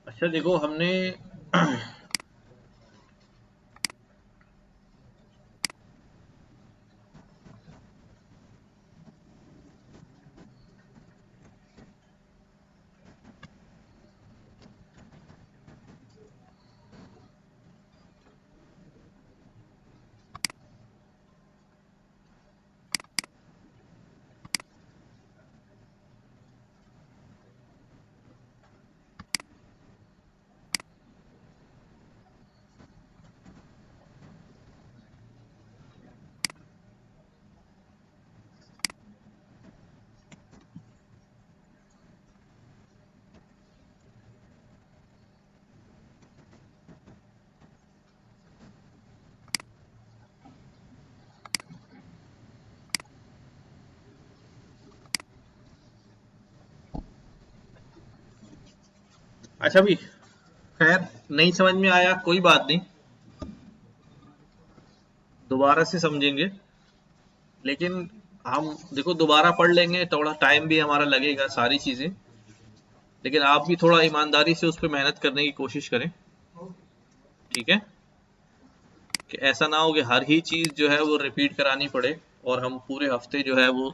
अच्छा देखो हमने अच्छा भी खैर नहीं समझ में आया कोई बात नहीं, दोबारा से समझेंगे। लेकिन हम देखो दोबारा पढ़ लेंगे, थोड़ा टाइम भी हमारा लगेगा सारी चीजें, लेकिन आप भी थोड़ा ईमानदारी से उस पर मेहनत करने की कोशिश करें, ठीक है? कि ऐसा ना हो कि हर ही चीज जो है वो रिपीट करानी पड़े और हम पूरे हफ्ते जो है वो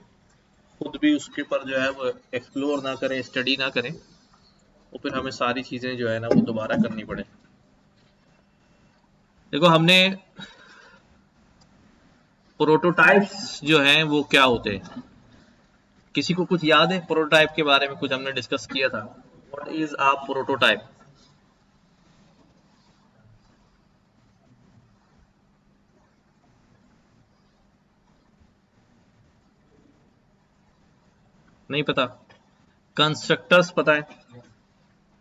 खुद भी उसके ऊपर जो है वो एक्सप्लोर ना करें, स्टडी ना करें, और फिर हमें सारी चीजें जो है ना वो दोबारा करनी पड़े। देखो हमने प्रोटोटाइप्स जो हैं वो क्या होते हैं, किसी को कुछ याद है? प्रोटोटाइप के बारे में कुछ हमने डिस्कस किया था। What is a prototype? नहीं पता? कंस्ट्रक्टर्स पता है?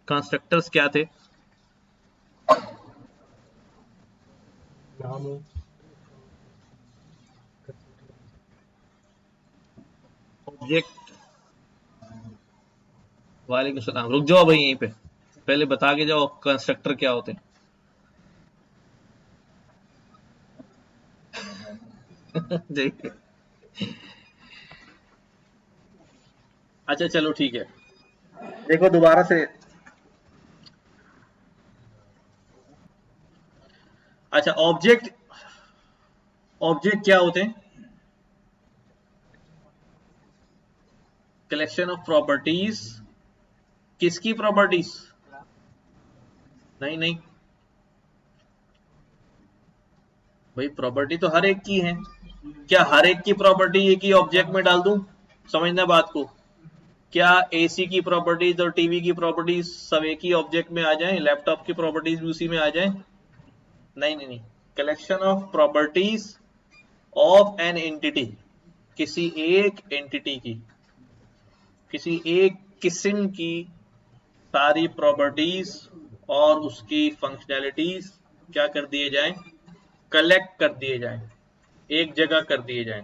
कंस्ट्रक्टर्स क्या थे? नाम हो ऑब्जेक्ट। वालेकुम सलाम, रुक जाओ भाई यहीं पे, पहले बता के जाओ कंस्ट्रक्टर क्या होते हैं। ठीक है। अच्छा चलो ठीक है, देखो दोबारा से। अच्छा ऑब्जेक्ट, ऑब्जेक्ट क्या होते हैं? Collection of properties. किसकी प्रॉपर्टीज? नहीं नहीं भाई, प्रॉपर्टी तो हर एक की है। क्या हर एक की प्रॉपर्टी एक ही ऑब्जेक्ट में डाल दूं? समझना बात को। क्या एसी की प्रॉपर्टीज और टीवी की प्रॉपर्टीज सब एक ही ऑब्जेक्ट में आ जाएं, लैपटॉप की प्रॉपर्टीज भी उसी में आ जाएं? नहीं नहीं नहीं, collection of properties of an entity, किसी एक एंटिटी की, किसी एक किस्म की सारी प्रॉपर्टीज और उसकी फंक्शनैलिटीज क्या कर दिए जाएं, कलेक्ट कर दिए जाएं, एक जगह कर दिए जाएं।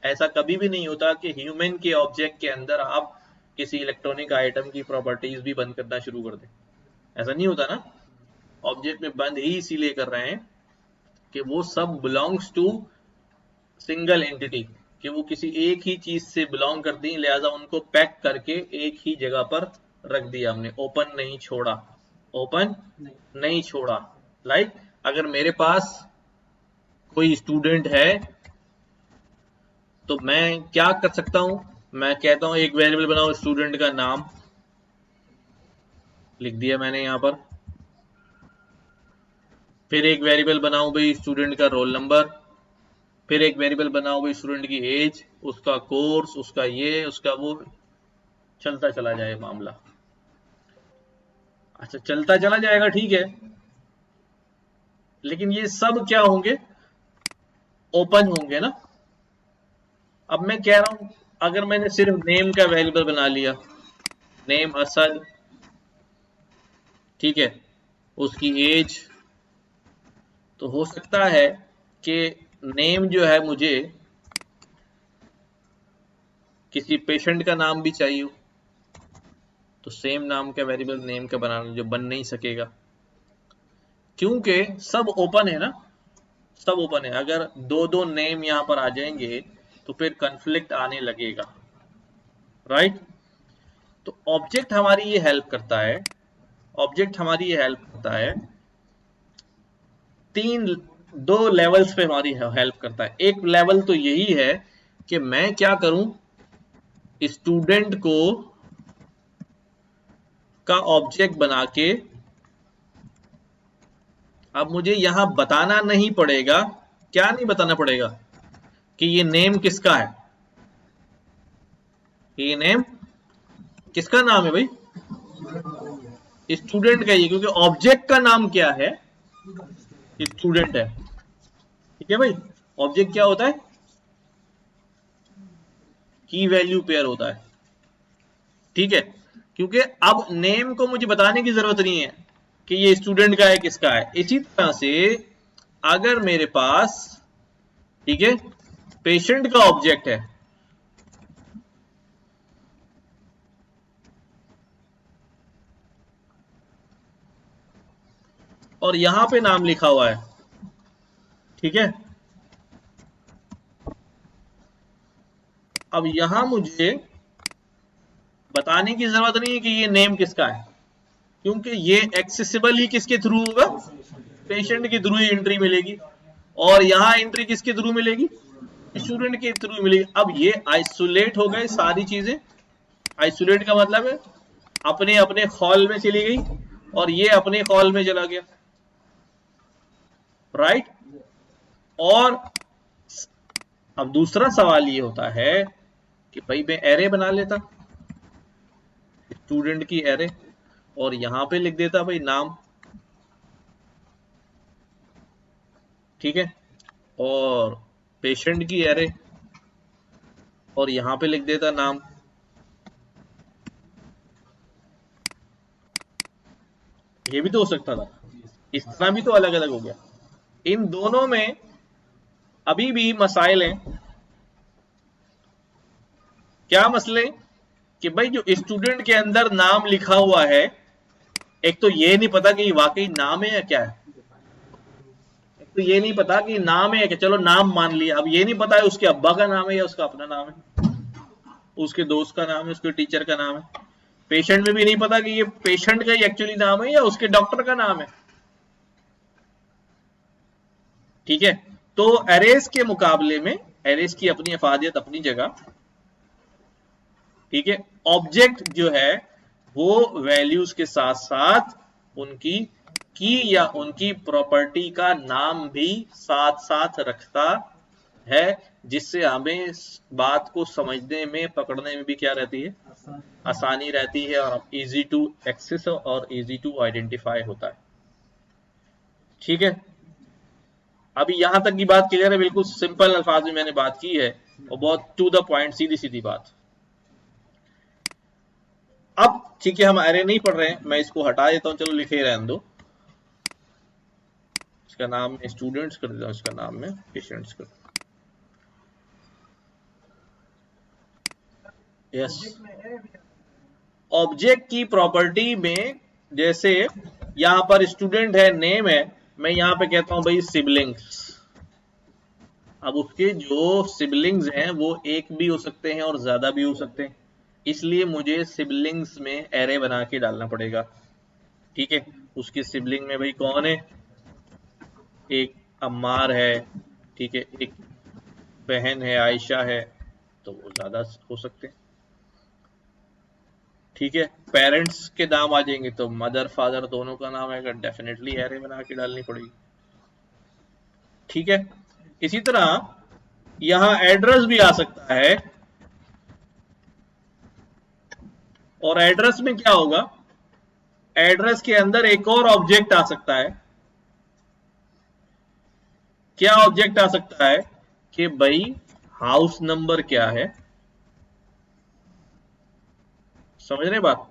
ऐसा कभी भी नहीं होता कि ह्यूमन के ऑब्जेक्ट के अंदर आप किसी इलेक्ट्रॉनिक आइटम की प्रॉपर्टीज भी बंद करना शुरू कर दें। ऐसा नहीं होता ना। ऑब्जेक्ट में बंद ही इसीलिए कर रहे हैं कि वो सब बिलोंग्स टू सिंगल एंटिटी, कि वो किसी एक ही चीज से बिलोंग करती हैं, लिहाजा उनको पैक करके एक ही जगह पर रख दिया हमने, ओपन नहीं छोड़ा, ओपन नहीं छोड़ा। लाइक अगर मेरे पास कोई स्टूडेंट है तो मैं क्या कर सकता हूं, मैं कहता हूं एक वेरिएबल बनाओ स्टूडेंट का नाम, लिख दिया मैंने यहां पर। फिर एक वेरिएबल बनाओ भाई स्टूडेंट का रोल नंबर, फिर एक वेरिएबल बनाओ भाई स्टूडेंट की एज, उसका कोर्स, उसका ये उसका वो, चलता चला जाए मामला। अच्छा चलता चला जाएगा ठीक है, लेकिन ये सब क्या होंगे, ओपन होंगे ना। अब मैं कह रहा हूं अगर मैंने सिर्फ नेम का वेरिएबल बना लिया, नेम असद, ठीक है, उसकी एज, तो हो सकता है कि नेम जो है मुझे किसी पेशेंट का नाम भी चाहिए हो, तो सेम नाम का वेरिएबल नेम का बनाना जो बन नहीं सकेगा, क्योंकि सब ओपन है ना, सब ओपन है। अगर दो दो नेम यहां पर आ जाएंगे तो फिर कंफ्लिक्ट आने लगेगा, राइट? तो ऑब्जेक्ट हमारी ये हेल्प करता है ऑब्जेक्ट हमारी ये हेल्प करता है दो लेवल्स पे हमारी हेल्प करता है। एक लेवल तो यही है कि मैं क्या करूं, स्टूडेंट को का ऑब्जेक्ट बना के, अब मुझे यहां बताना नहीं पड़ेगा, क्या नहीं बताना पड़ेगा, कि ये नेम किसका है, ये नेम किसका नाम है भाई, स्टूडेंट का ही, क्योंकि ऑब्जेक्ट का नाम क्या है, स्टूडेंट है। ठीक है भाई, ऑब्जेक्ट क्या होता है, की वैल्यू पेयर होता है। ठीक है, क्योंकि अब नेम को मुझे बताने की जरूरत नहीं है कि ये स्टूडेंट का है किसका है। इसी तरह से अगर मेरे पास, ठीक है, पेशेंट का ऑब्जेक्ट है, और यहां पे नाम लिखा हुआ है, ठीक है, अब यहां मुझे बताने की जरूरत नहीं है कि ये नेम किसका है, क्योंकि ये एक्सेसिबल ही किसके थ्रू होगा, पेशेंट के थ्रू ही एंट्री मिलेगी, और यहां एंट्री किसके थ्रू मिलेगी, स्टूडेंट के थ्रू मिलेगी। अब ये आइसोलेट हो गए सारी चीजें, आइसोलेट का मतलब है अपने अपने हॉल में चली गई और ये अपने हॉल में चला गया, राइट। और अब दूसरा सवाल ये होता है कि भाई मैं एरे बना लेता, स्टूडेंट की एरे, और यहां पे लिख देता भाई नाम, ठीक है, और पेशेंट की एरे, और यहां पे लिख देता नाम। ये भी तो हो सकता था, इस तरह भी तो अलग अलग हो गया। इन दोनों में अभी भी मसाइल हैं। क्या मसले, कि भाई जो स्टूडेंट के अंदर नाम लिखा हुआ है, एक तो ये नहीं पता कि वाकई नाम है या क्या है, एक तो ये नहीं पता कि नाम है कि चलो नाम मान लिया, अब ये नहीं पता है उसके अब्बा का नाम है या उसका अपना नाम है, उसके दोस्त का नाम है, उसके टीचर का नाम है। पेशेंट में भी नहीं पता कि ये पेशेंट का ही एक्चुअली नाम है या उसके डॉक्टर का नाम है। ठीक है, तो एरेस के मुकाबले में एरेस की अपनी अफादियत अपनी जगह, ठीक है, ऑब्जेक्ट जो है वो वैल्यूज के साथ साथ उनकी की या उनकी प्रॉपर्टी का नाम भी साथ साथ रखता है, जिससे हमें बात को समझने में पकड़ने में भी क्या रहती है, आसानी रहती है, और इजी टू एक्सेस और इजी टू आइडेंटिफाई होता है। ठीक है, अभी यहां तक की बात क्लियर है, बिल्कुल सिंपल अल्फाज में मैंने बात की है और बहुत टू द पॉइंट, सीधी सीधी बात। अब ठीक है, हम एरे नहीं पढ़ रहे हैं, मैं इसको हटा देता हूं, चलो लिखे रहने दो, इसका नाम स्टूडेंट्स कर देता हूं, इसका नाम मैं पेशेंट्स कर, यस। ऑब्जेक्ट की प्रॉपर्टी में जैसे यहां पर स्टूडेंट है, नेम है, मैं यहां पे कहता हूं भाई सिबलिंग्स। अब उसके जो सिबलिंग्स हैं वो एक भी हो सकते हैं और ज्यादा भी हो सकते हैं, इसलिए मुझे सिबलिंग्स में एरे बना के डालना पड़ेगा। ठीक है, उसके सिबलिंग में भाई कौन है, एक अम्मार है, ठीक है, एक बहन है आयशा है, तो वो ज्यादा हो सकते हैं। ठीक है, पेरेंट्स के नाम आ जाएंगे तो मदर फादर दोनों का नाम आएगा, डेफिनेटली एरे बना के डालनी पड़ेगी। ठीक है, इसी तरह यहां एड्रेस भी आ सकता है, और एड्रेस में क्या होगा, एड्रेस के अंदर एक और ऑब्जेक्ट आ सकता है। क्या ऑब्जेक्ट आ सकता है कि भाई हाउस नंबर क्या है, समझ रहे बात,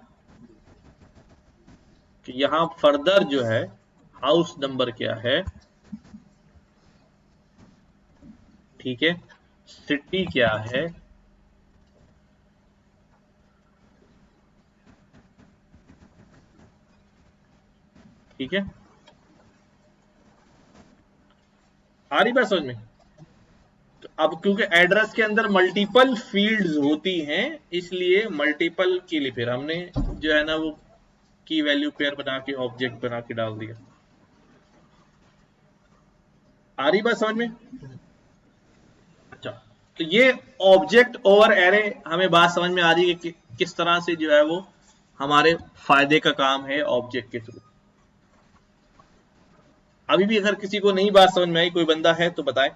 कि यहां फर्दर जो है हाउस नंबर क्या है, ठीक है, सिटी क्या है, ठीक है, आ रही बात समझ में। तो अब क्योंकि एड्रेस के अंदर मल्टीपल फील्ड्स होती हैं, इसलिए मल्टीपल के लिए फिर हमने जो है ना वो की वैल्यू पेयर बना के ऑब्जेक्ट बना के डाल दिया। आ रही बात समझ में? अच्छा, तो ये ऑब्जेक्ट ओवर एरे हमें बात समझ में आ रही है कि किस तरह से जो है वो हमारे फायदे का काम है ऑब्जेक्ट के थ्रू। अभी भी अगर किसी को नहीं बात समझ में आई, कोई बंदा है तो बताए।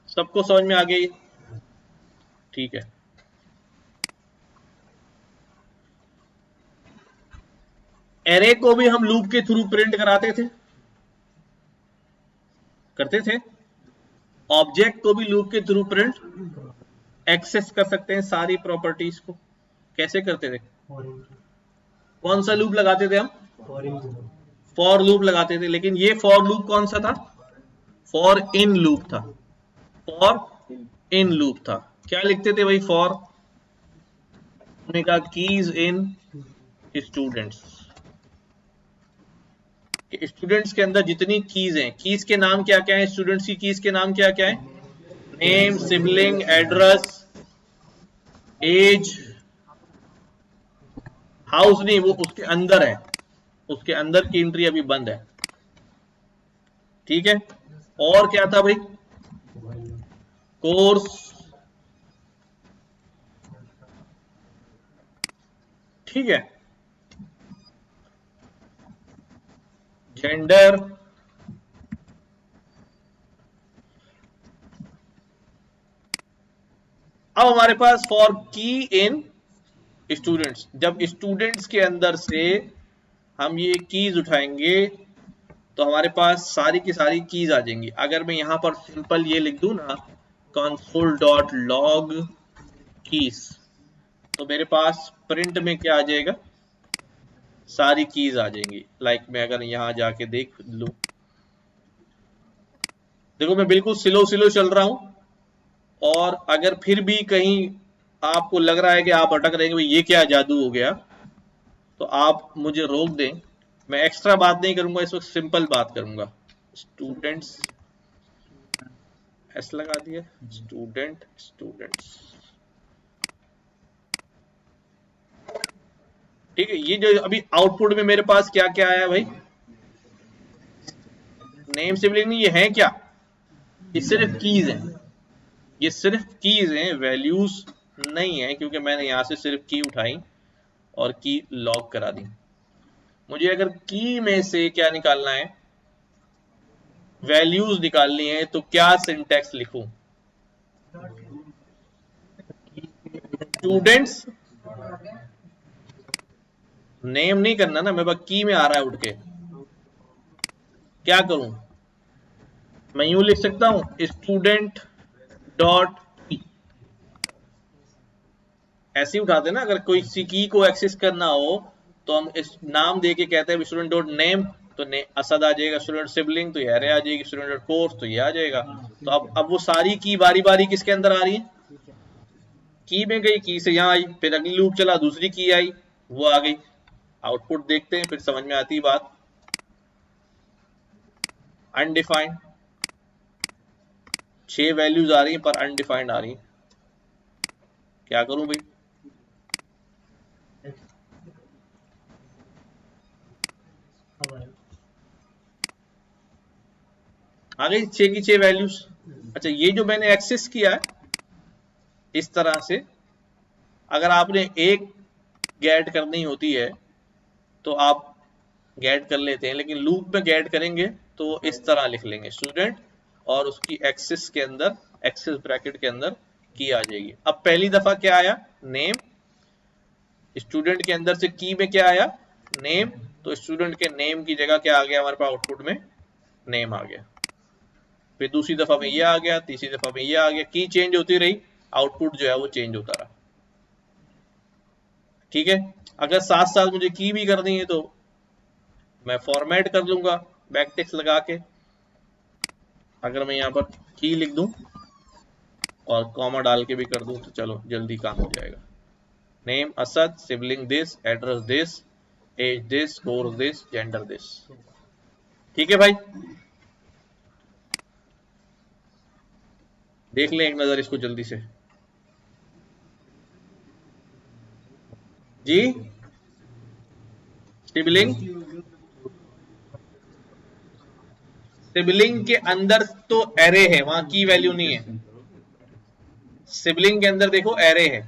सबको समझ में आ गई? ठीक है। एरे को भी हम लूप के थ्रू प्रिंट कराते थे, करते थे। ऑब्जेक्ट को भी लूप के थ्रू प्रिंट एक्सेस कर सकते हैं सारी प्रॉपर्टीज को। कैसे करते थे? कौन सा लूप लगाते थे हम? फॉर लूप लगाते थे। लेकिन ये फॉर लूप कौन सा था? फॉर इन लूप था। फॉर इन लूप था। क्या लिखते थे भाई? फॉर, हमने कहा कीज इन स्टूडेंट्स। स्टूडेंट्स के अंदर जितनी कीज हैं, कीज के नाम क्या क्या है? स्टूडेंट्स की कीज के नाम क्या क्या है? Name, sibling, address, age, house नहीं, वो उसके अंदर है, उसके अंदर की एंट्री अभी बंद है। ठीक है। और क्या था भाई? कोर्स, ठीक है, जेंडर, अब हमारे पास फॉर की इन स्टूडेंट्स, जब स्टूडेंट्स के अंदर से हम ये कीज उठाएंगे तो हमारे पास सारी की सारी कीज आ जाएंगी। अगर मैं यहां पर सिंपल ये लिख दूं ना, console.log कीज, तो मेरे पास प्रिंट में क्या आ जाएगा? सारी कीज आ जाएंगी। लाइक मैं अगर यहां जाके देख लूं, देखो मैं बिल्कुल स्लो स्लो चल रहा हूं, और अगर फिर भी कहीं आपको लग रहा है कि आप अटक रहे हैं, भाई ये क्या जादू हो गया, तो आप मुझे रोक दें। मैं एक्स्ट्रा बात नहीं करूंगा इस वक्त, सिंपल बात करूंगा। स्टूडेंट्स, एस लगा दिया, स्टूडेंट, स्टूडेंट्स, ठीक है। ये जो अभी आउटपुट में मेरे पास क्या क्या आया भाई? नेम, सिबलिंग नहीं, ये है क्या? ये सिर्फ कीज हैं, ये सिर्फ कीज हैं, वैल्यूज नहीं है, क्योंकि मैंने यहां से सिर्फ की उठाई और की लॉग करा दी। मुझे अगर की में से क्या निकालना है? वैल्यूज निकालनी है, तो क्या सिंटेक्स लिखूं? स्टूडेंट्स, नेम नहीं करना ना, मेरे पास की में आ रहा है उठ के, क्या करूं? मैं यूं लिख सकता हूं, स्टूडेंट डॉट, ऐसे ही उठाते ना, अगर कोई सी की को एक्सेस करना हो तो हम इस नाम दे के कहते हैं स्टूडेंट डॉट नेम, तो असद आ जाएगा। स्टूडेंट सिबलिंग तो ये आ जाएगी, स्टूडेंट डॉट कोर्स तो ये आ जाएगा। तो अब वो सारी की बारी बारी किसके अंदर आ रही है? की में गई, की से यहाँ आई, फिर अगली लूप चला, दूसरी की आई, वो आ गई। आउटपुट देखते हैं, फिर समझ में आती है बात। अनडिफाइंड, 6 वैल्यूज आ रही हैं पर अनडिफाइंड आ रही हैं, क्या करूं भाई? आ गई 6 की 6 वैल्यूज। अच्छा, ये जो मैंने एक्सेस किया है इस तरह से, अगर आपने एक गेट करनी होती है तो आप गेट कर लेते हैं, लेकिन लूप में गेट करेंगे तो इस तरह लिख लेंगे, स्टूडेंट और उसकी एक्सेस के अंदर, एक्सेस ब्रैकेट के अंदर की आ जाएगी। अब पहली दफा क्या आया? नेम। स्टूडेंट के अंदर से की में क्या आया? नेम। तो स्टूडेंट के नेम की जगह क्या आ गया हमारे पास आउटपुट में? नेम आ गया। फिर दूसरी दफा में ये आ गया, तीसरी दफा में ये आ गया, की चेंज होती रही, आउटपुट जो है वो चेंज होता रहा। ठीक है। अगर साथ साथ मुझे की भी करनी है तो मैं फॉर्मेट कर लूंगा बैकटिक्स लगा के। अगर मैं यहाँ पर की लिख दूं और कॉमा डाल के भी कर दूं तो चलो जल्दी काम हो जाएगा। Name Asad, sibling this, address this, age this, course this, gender this. ठीक है भाई, देख लें एक नजर इसको जल्दी से। जी, सिबलिंग, सिबलिंग के अंदर तो एरे है, वहां की वैल्यू नहीं है। सिबलिंग के अंदर देखो एरे है।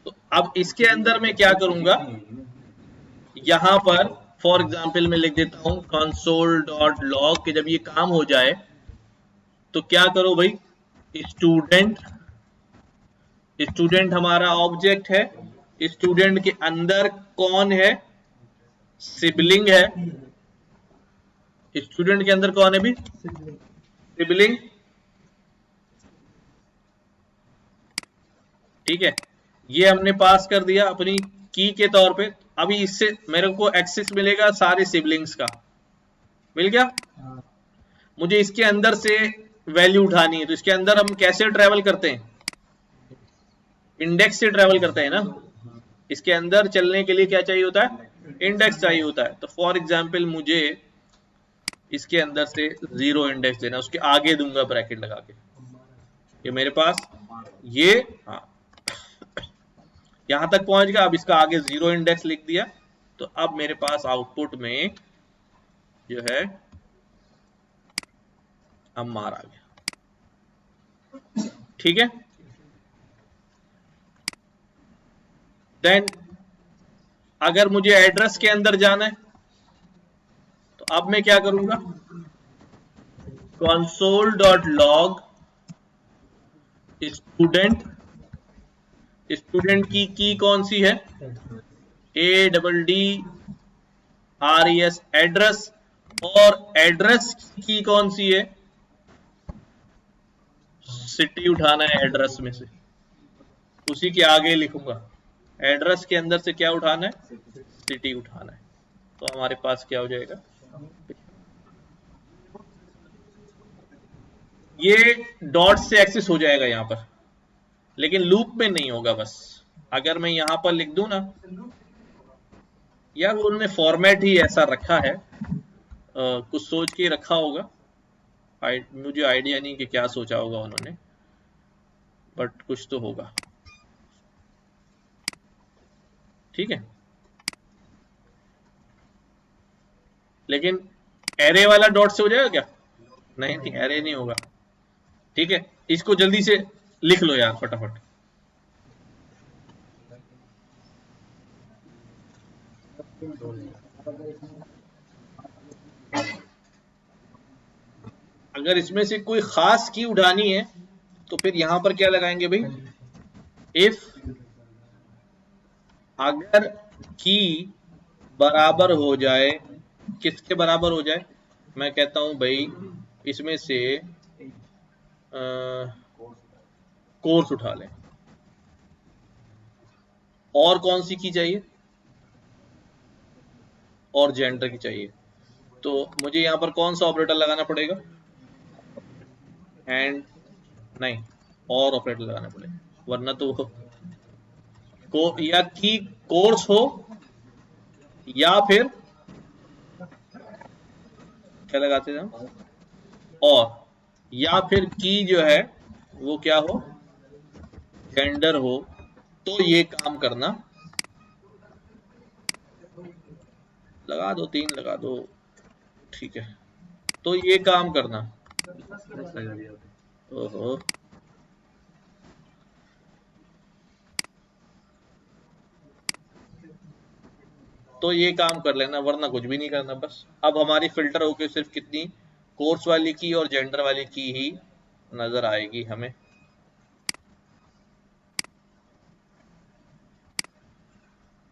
तो अब इसके अंदर मैं क्या करूंगा, यहां पर फॉर एग्जाम्पल मैं लिख देता हूं console.log कि जब ये काम हो जाए तो क्या करो भाई, स्टूडेंट, स्टूडेंट हमारा ऑब्जेक्ट है, स्टूडेंट के अंदर कौन है, सिबलिंग है, स्टूडेंट के अंदर कौन है भी, सिबलिंग, ठीक है। ये हमने पास कर दिया अपनी की के तौर पे। अभी इससे मेरे को एक्सेस मिलेगा सारे सिबलिंग्स का, मिल गया। मुझे इसके अंदर से वैल्यू उठानी है, तो इसके अंदर हम कैसे ट्रेवल करते हैं, इंडेक्स से ट्रेवल करते हैं ना। इसके अंदर चलने के लिए क्या चाहिए होता है, इंडेक्स चाहिए होता है। तो फॉर एग्जाम्पल मुझे इसके अंदर से 0 इंडेक्स देना, उसके आगे दूंगा ब्रैकेट लगा के, ये मेरे पास ये, हाँ यहां तक पहुंच गया। अब इसका आगे 0 इंडेक्स लिख दिया, तो अब मेरे पास आउटपुट में जो है अम्मार आ गया, ठीक है। देन अगर मुझे एड्रेस के अंदर जाना है तो अब मैं क्या करूंगा, console.log स्टूडेंट, स्टूडेंट की कौन सी है, ADDRES एड्रेस, और एड्रेस की कौन सी है, सिटी उठाना है एड्रेस में से, उसी के आगे लिखूंगा एड्रेस के अंदर से क्या उठाना है, सिटी उठाना है। तो हमारे पास क्या हो जाएगा, ये डॉट से एक्सेस हो जाएगा यहां पर, लेकिन लूप में नहीं होगा। बस अगर मैं यहां पर लिख दूं ना, या उन्होंने फॉर्मेट ही ऐसा रखा है, कुछ सोच के रखा होगा, मुझे आइडिया नहीं कि क्या सोचा होगा उन्होंने, बट कुछ तो होगा, ठीक है। लेकिन एरे वाला डॉट से हो जाएगा क्या, नहीं नहीं एरे नहीं होगा, ठीक है। इसको जल्दी से लिख लो यार फटाफट। अगर इसमें से कोई खास की उठानी है तो फिर यहां पर क्या लगाएंगे भाई, इफ अगर की बराबर हो जाए, किसके बराबर हो जाए, मैं कहता हूं भाई इसमें से कोर्स उठा लें, और कौन सी की चाहिए, और जेंडर की चाहिए। तो मुझे यहां पर कौन सा ऑपरेटर लगाना पड़ेगा, एंड नहीं, और ऑपरेटर लगाना पड़ेगा, वरना तो या की कोर्स हो, या फिर क्या लगाते थे हम, और या फिर की जो है वो क्या हो, जेंडर हो, तो ये काम करना, लगा दो 3 लगा दो, ठीक है। तो ये काम करना, ओहो तो ये काम कर लेना, वरना कुछ भी नहीं करना। बस अब हमारी फिल्टर होके सिर्फ कितनी, कोर्स वाली की और जेंडर वाली की ही नजर आएगी हमें,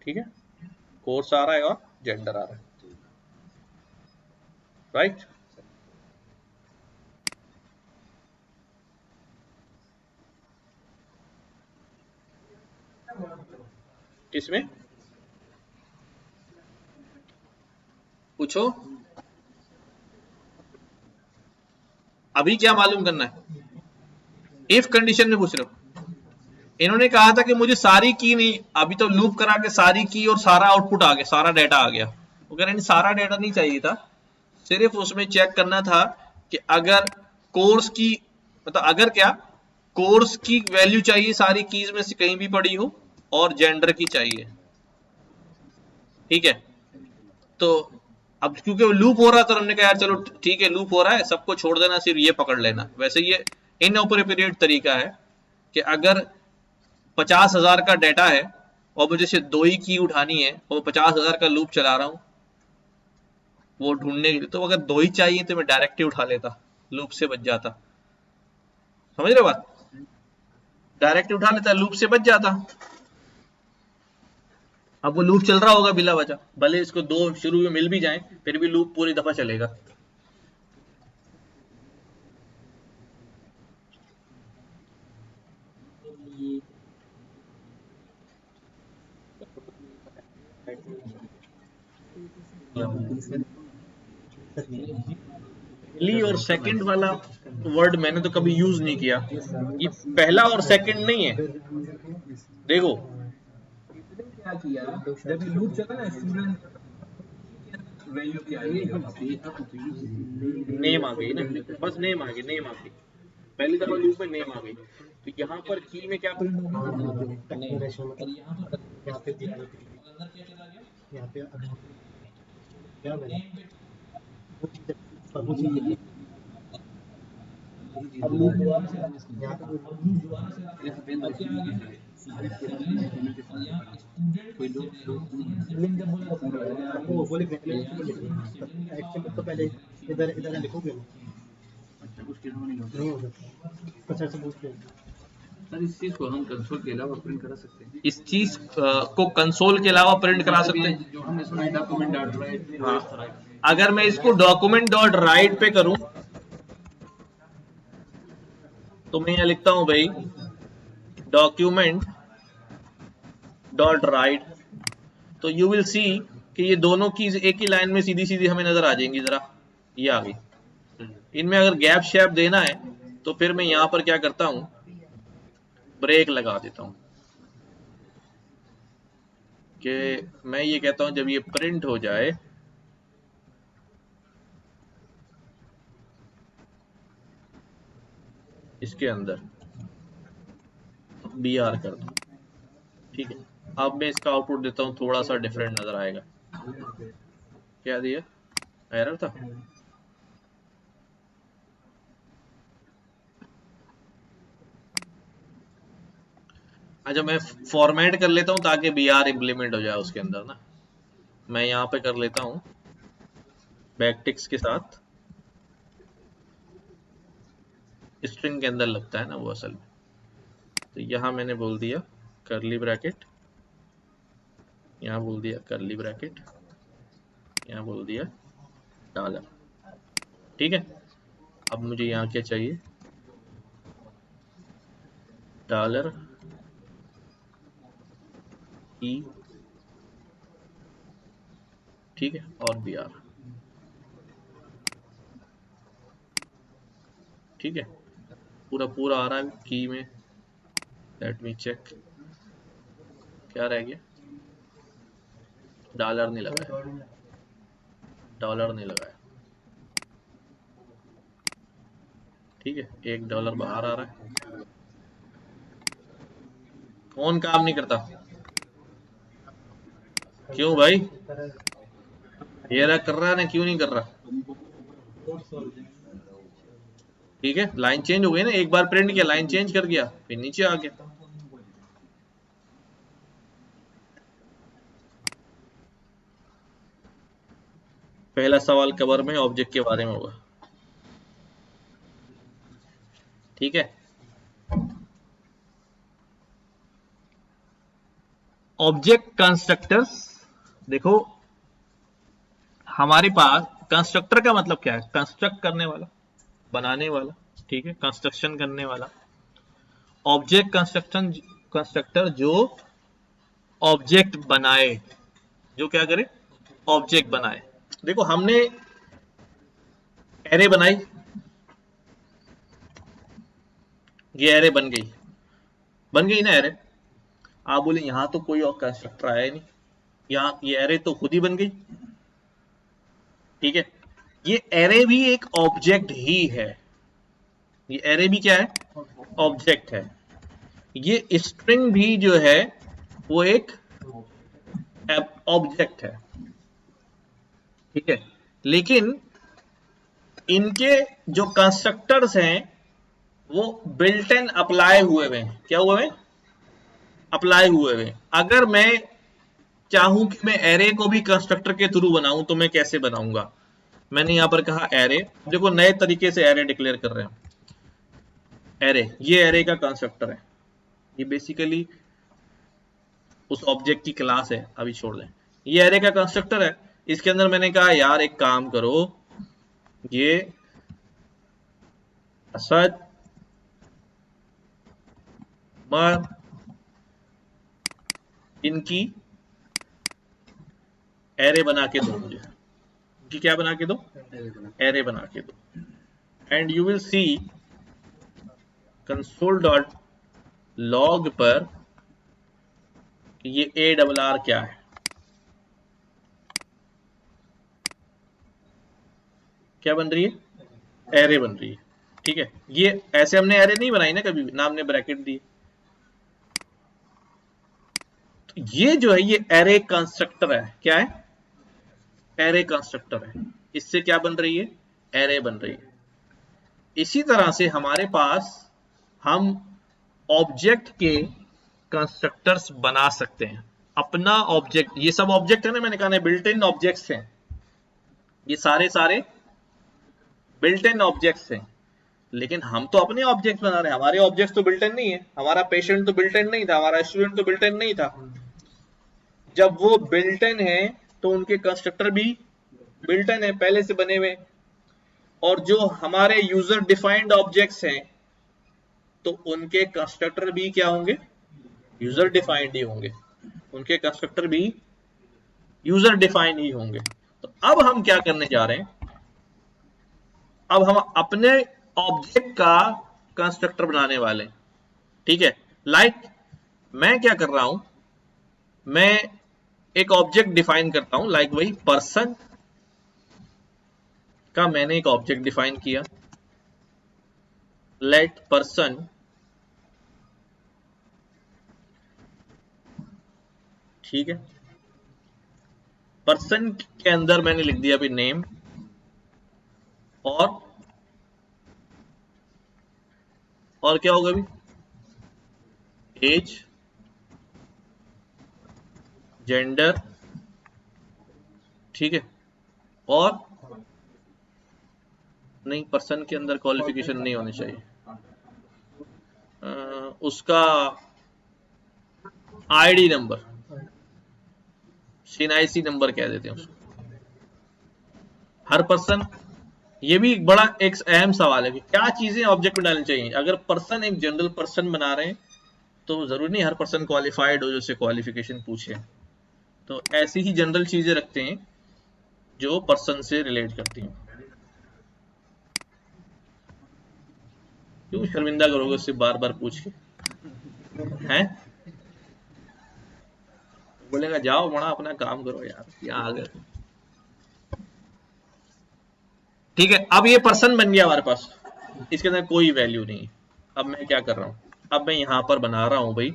ठीक है। कोर्स आ रहा है और जेंडर आ रहा है, राइट। किसमें पूछो, अभी क्या मालूम करना है, इफ कंडीशन में पूछ रहे हो। इन्होंने कहा था कि मुझे सारी की नहीं, अभी तो लूप करा के सारी की और सारा आउटपुट आ गया, सारा डेटा आ गया। अगर इन्हें सारा डेटा नहीं चाहिए था, सिर्फ उसमें चेक करना था कि अगर कोर्स की, मतलब अगर क्या कोर्स की वैल्यू चाहिए सारी कीज में से कहीं भी पड़ी हो, और जेंडर की चाहिए, ठीक है। तो अब क्योंकि वो लूप हो रहा था, हमने कहा यार चलो ठीक है लूप हो रहा है, सबको छोड़ देना, सिर्फ ये पकड़ लेना। वैसे ये इनअप्रोप्रिएट तरीका है कि अगर 50,000 का डाटा है और मुझे सिर्फ 2 ही की उठानी है और 50,000 का लूप चला रहा हूँ वो ढूंढने के लिए, तो अगर 2 ही चाहिए तो मैं डायरेक्ट ही उठा लेता, लूप से बच जाता। समझ रहे बात? डायरेक्ट उठा लेता, लूप से बच जाता। अब वो लूप चल रहा होगा बिला वजह, भले इसको 2 शुरू में मिल भी जाए फिर भी लूप पूरी दफा चलेगा। पहली और सेकंड वाला वर्ड मैंने तो कभी यूज नहीं किया, ये पहला और सेकंड नहीं है। देखो क्या किया जब ये लूप चला ना, स्टूडेंट वैल्यू क्या आई, नेम आ गई ना, बस नेम आ गई, नेम आ गई, पहली दफा लूप में नेम आ गई। तो यहाँ पर की में क्या प्रिंट होगा, और यहाँ पर अंदर क्या चला गया, यहाँ पे क्या नेम पे अब लूप दोबारा से यहाँ पे अब लूप दोबारा से अब क्या आ गया, और यहाँ स्टूडेंट सिबलिंग जब बोला आपको बोले एक्चुअली तो पहले इधर इधर लिखोगे ना, नहीं हो सकता, कुछ ऐसे पूछते हैं। सर इस चीज को हम कंसोल के अलावा प्रिंट करा सकते हैं, इस चीज को कंसोल के अलावा प्रिंट करा सकते हैं। जो हमने सुना है डॉक्यूमेंट डॉट राइट। हाँ, अगर मैं इसको डॉक्यूमेंट डॉट राइट पे करूं तो मैं यहाँ लिखता हूं भाई डॉक्यूमेंट डॉट राइट, तो यू विल सी कि ये दोनों कीज एक ही लाइन में सीधी सीधी हमें नजर आ जाएंगी। जरा ये आ गई, इनमें अगर गैप शैप देना है तो फिर मैं यहां पर क्या करता हूं, ब्रेक लगा देता हूं कि मैं ये कहता हूं जब ये प्रिंट हो जाए इसके अंदर बी आर कर दो, ठीक है। अब मैं इसका आउटपुट देता हूं, थोड़ा सा डिफरेंट नजर आएगा। क्या दिया, एरर था, अच्छा मैं फॉर्मेट कर लेता हूं ताकि बी आर इम्प्लीमेंट हो जाए उसके अंदर ना। मैं यहां पे कर लेता हूं बैकटिक्स के साथ, स्ट्रिंग के अंदर लगता है ना वो असल में। तो यहां मैंने बोल दिया करली ब्रैकेट, यहां बोल दिया करली ब्रैकेट, यहां बोल दिया डॉलर, ठीक है। अब मुझे यहाँ क्या चाहिए, डॉलर ई, ठीक है, और बी आर, ठीक है। पूरा पूरा आ रहा है की में, लेट मी चेक क्या रह गया, डॉलर नहीं लगाया, डॉलर नहीं लगाया, ठीक है। $1 बाहर आ रहा है, कौन काम नहीं करता, क्यों भाई, ये रहा कर रहा है ना, क्यों नहीं कर रहा, ठीक है। लाइन चेंज हो गई ना, एक बार प्रिंट किया लाइन चेंज कर गया फिर नीचे आ गया। पहला सवाल कवर में ऑब्जेक्ट के बारे में होगा, ठीक है। ऑब्जेक्ट कंस्ट्रक्टर्स, देखो हमारे पास कंस्ट्रक्टर का मतलब क्या है, कंस्ट्रक्ट करने वाला, बनाने वाला, ठीक है, कंस्ट्रक्शन करने वाला। ऑब्जेक्ट कंस्ट्रक्शन, कंस्ट्रक्टर जो ऑब्जेक्ट बनाए, जो क्या करे, ऑब्जेक्ट बनाए। देखो हमने एरे बनाई, ये एरे बन गई ना एरे। आप बोले यहां तो कोई और कंस्ट्रक्टर आया नहीं, यहाँ ये एरे तो खुद ही बन गई, ठीक है। ये एरे भी एक ऑब्जेक्ट ही है, ये एरे भी क्या है, ऑब्जेक्ट है। ये स्ट्रिंग भी जो है वो एक ऑब्जेक्ट है, ठीक है, लेकिन इनके जो कंस्ट्रक्टर्स हैं वो बिल्ट इन अप्लाई हुए हुए हैं। क्या हुए हुए? अप्लाई हुए हुए। अगर मैं चाहूं कि मैं एरे को भी कंस्ट्रक्टर के थ्रू बनाऊं तो मैं कैसे बनाऊंगा? मैंने यहां पर कहा एरे। देखो नए तरीके से एरे डिक्लेयर कर रहे हैं। एरे, ये एरे का कंस्ट्रक्टर है, ये बेसिकली उस ऑब्जेक्ट की क्लास है, अभी छोड़ दें। ये एरे का कंस्ट्रक्टर है, इसके अंदर मैंने कहा यार एक काम करो, ये असद मर इनकी एरे बना के दो मुझे। इनकी क्या बना के दो? एरे बना के दो। And you will see console dot log पर ये ए डबल आर क्या है। क्या बन रही है? एरे बन रही है। ठीक है, ये ऐसे हमने एरे नहीं बनाई ना कभी भी, ना हमने ब्रैकेट दी। तो ये जो है ये एरे कंस्ट्रक्टर है। क्या है? एरे कंस्ट्रक्टर है। इससे क्या बन रही है? एरे बन रही है। इसी तरह से हमारे पास हम ऑब्जेक्ट के कंस्ट्रक्टर्स बना सकते हैं। अपना ऑब्जेक्ट, ये सब ऑब्जेक्ट है ना, मैंने कहा ना बिल्ट इन ऑब्जेक्ट्स हैं, ये सारे बिल्ट इन ऑब्जेक्ट्स हैं। लेकिन हम तो अपने ऑब्जेक्ट बना रहे हैं, हमारे ऑब्जेक्ट तो बिल्ट इन नहीं है। हमारा पेशेंट तो बिल्ट इन नहीं था, हमारा स्टूडेंट तो बिल्ट इन नहीं था। जब वो बिल्ट इन है तो उनके कंस्ट्रक्टर भी बिल्ट इन है, पहले से बने हुए। और जो हमारे यूजर डिफाइंड ऑब्जेक्ट्स हैं तो उनके कंस्ट्रक्टर भी क्या होंगे? यूजर डिफाइंड ही होंगे। उनके कंस्ट्रक्टर भी यूजर डिफाइंड ही होंगे। तो अब हम क्या करने जा रहे हैं? अब हम अपने ऑब्जेक्ट का कंस्ट्रक्टर बनाने वाले हैं। ठीक है, लाइक मैं क्या कर रहा हूं, मैं एक ऑब्जेक्ट डिफाइन करता हूं, लाइक वही पर्सन का मैंने एक ऑब्जेक्ट डिफाइन किया। लेट पर्सन ठीक है, पर्सन के अंदर मैंने लिख दिया अभी नेम और क्या होगा अभी? एज, जेंडर, ठीक है, और नहीं, पर्सन के अंदर क्वालिफिकेशन नहीं होनी चाहिए। उसका आईडी नंबर, सीएनआईसी नंबर कह देते हैं उसको। हर पर्सन, ये भी एक बड़ा एक अहम सवाल है कि क्या चीजें ऑब्जेक्ट में डालनी चाहिए। अगर पर्सन एक जनरल पर्सन बना रहे हैं तो जरूरी नहीं हर पर्सन क्वालिफाइड हो जो से क्वालिफिकेशन पूछे। तो ऐसी ही जनरल चीजें रखते हैं जो पर्सन से रिलेट करती हैं। क्यों शर्मिंदा करोगे उससे बार बार पूछ के? हैं? बोलेगा जाओ बड़ा अपना काम करो यार, यहाँ आ गए। ठीक है, अब ये पर्सन बन गया हमारे पास, इसके अंदर कोई वैल्यू नहीं है। अब मैं क्या कर रहा हूं, अब मैं यहां पर बना रहा हूं भाई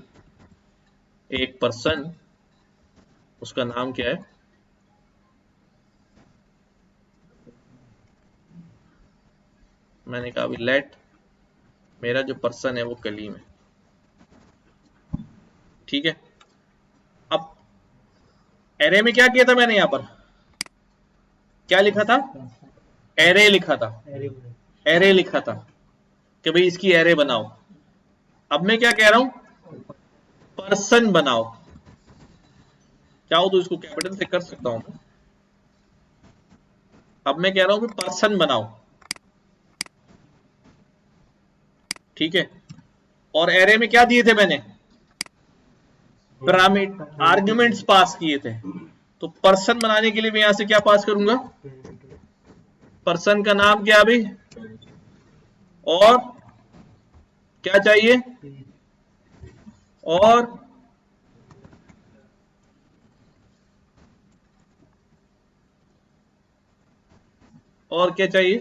एक पर्सन, उसका नाम क्या है? मैंने कहा अभी लेट मेरा जो पर्सन है वो कलीम है। ठीक है, अब एरे में क्या किया था मैंने? यहां पर क्या लिखा था? एरे लिखा था। एरे लिखा था कि भाई इसकी एरे बनाओ। अब मैं क्या कह रहा हूं? पर्सन बनाओ। चाहो तो इसको कैपिटल से कर सकता हूं। अब मैं कह रहा हूं कि पर्सन बनाओ। ठीक है, और एरे में क्या दिए थे मैंने? पैरामीटर, आर्गुमेंट्स पास किए थे। तो पर्सन बनाने के लिए मैं यहां से क्या पास करूंगा? पर्सन का नाम क्या अभी, और क्या चाहिए? और क्या चाहिए?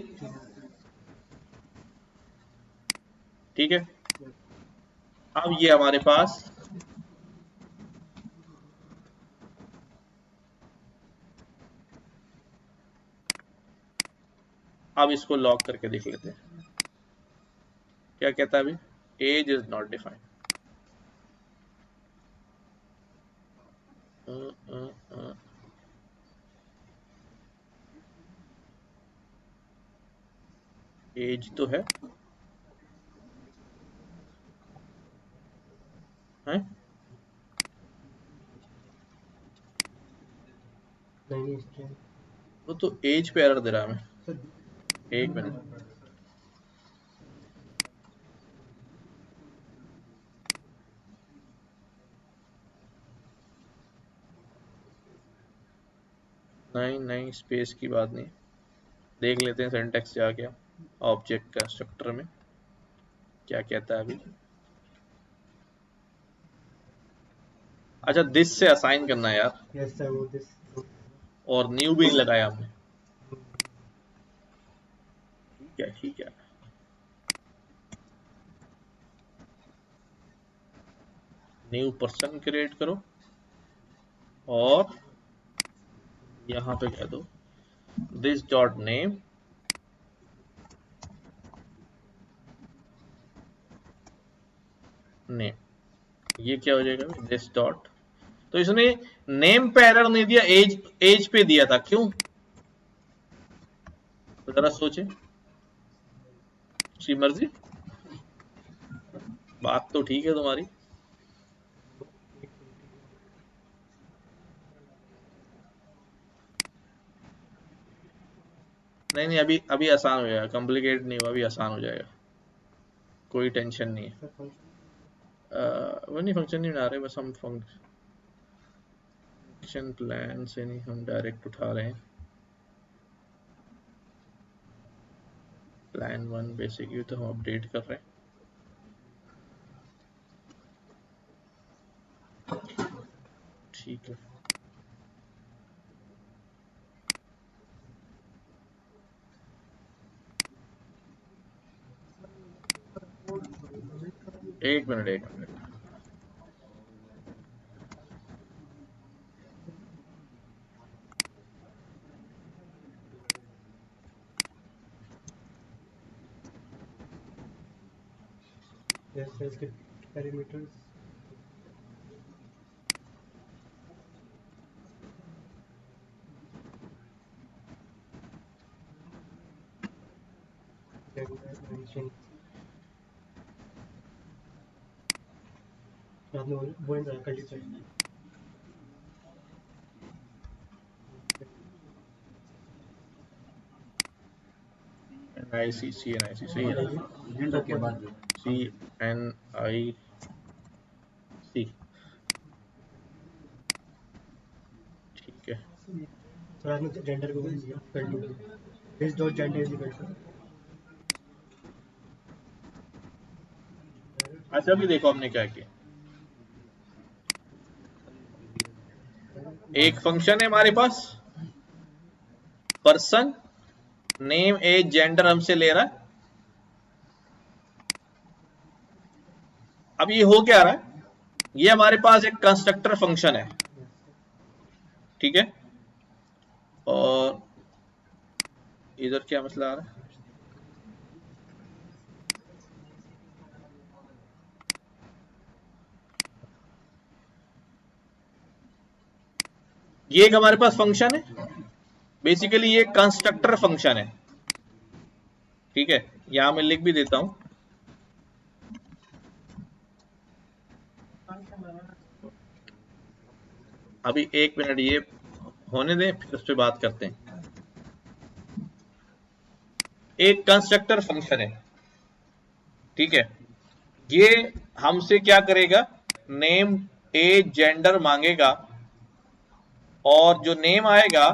ठीक है, अब ये हमारे पास अब इसको लॉक करके देख लेते हैं क्या कहता है अभी, age is not defined. Age तो है, हैं? नहीं स्ट्रिंग वो तो एज पे एरर दे रहा है हमें, सर। एक मिनट। नहीं नहीं, स्पेस की बात नहीं, देख लेते हैं सिंटैक्स से आ गया ऑब्जेक्ट कंस्ट्रक्टर में क्या कहता है अभी। अच्छा दिस से असाइन करना है यार, यस सर, वो दिस और न्यू भी नहीं लगाया हमने। ठीक है ठीक है, न्यू पर्सन क्रिएट करो और यहाँ पे कह दो दिस डॉट नेम नेम, ये क्या हो जाएगा दिस डॉट। तो इसने नेम पे एरर नहीं दिया, एज एज पे दिया था, क्यों? तो जरा सोचे, उसकी मर्जी, बात तो ठीक है तुम्हारी। नहीं नहीं, अभी अभी आसान हो जाएगा, कॉम्प्लिकेट नहीं हुआ, अभी आसान हो जाएगा, कोई टेंशन नहीं है। वो नहीं फंक्शन नहीं बना रहे, बस हम फंक्शन प्लान से नहीं, हम डायरेक्ट उठा रहे हैं प्लान 1 बेसिक व्यू, तो हम अपडेट कर रहे हैं। ठीक है, एक मिनट एक मिनट। यस सर, इसके पैरामीटर्स आपने वो कर ली सर। NIC CNIC सही है, जेंडर के बाद जो CNIC, ठीक है। सर आपने जेंडर को दिया कर ली, this dot gender is equal to. अच्छा अभी देखो हमने क्या किया, एक फंक्शन है हमारे पास, पर्सन नेम एज जेंडर हमसे ले रहा है। अब ये हो क्या रहा है, ये हमारे पास एक कंस्ट्रक्टर फंक्शन है, ठीक है, और इधर क्या मसला आ रहा है, ये एक हमारे पास फंक्शन है, बेसिकली ये कंस्ट्रक्टर फंक्शन है, ठीक है, यहां मैं लिख भी देता हूं। अभी एक मिनट ये होने दें, फिर उस पर बात करते हैं। एक कंस्ट्रक्टर फंक्शन है, ठीक है, ये हमसे क्या करेगा, नेम एज जेंडर मांगेगा, और जो नेम आएगा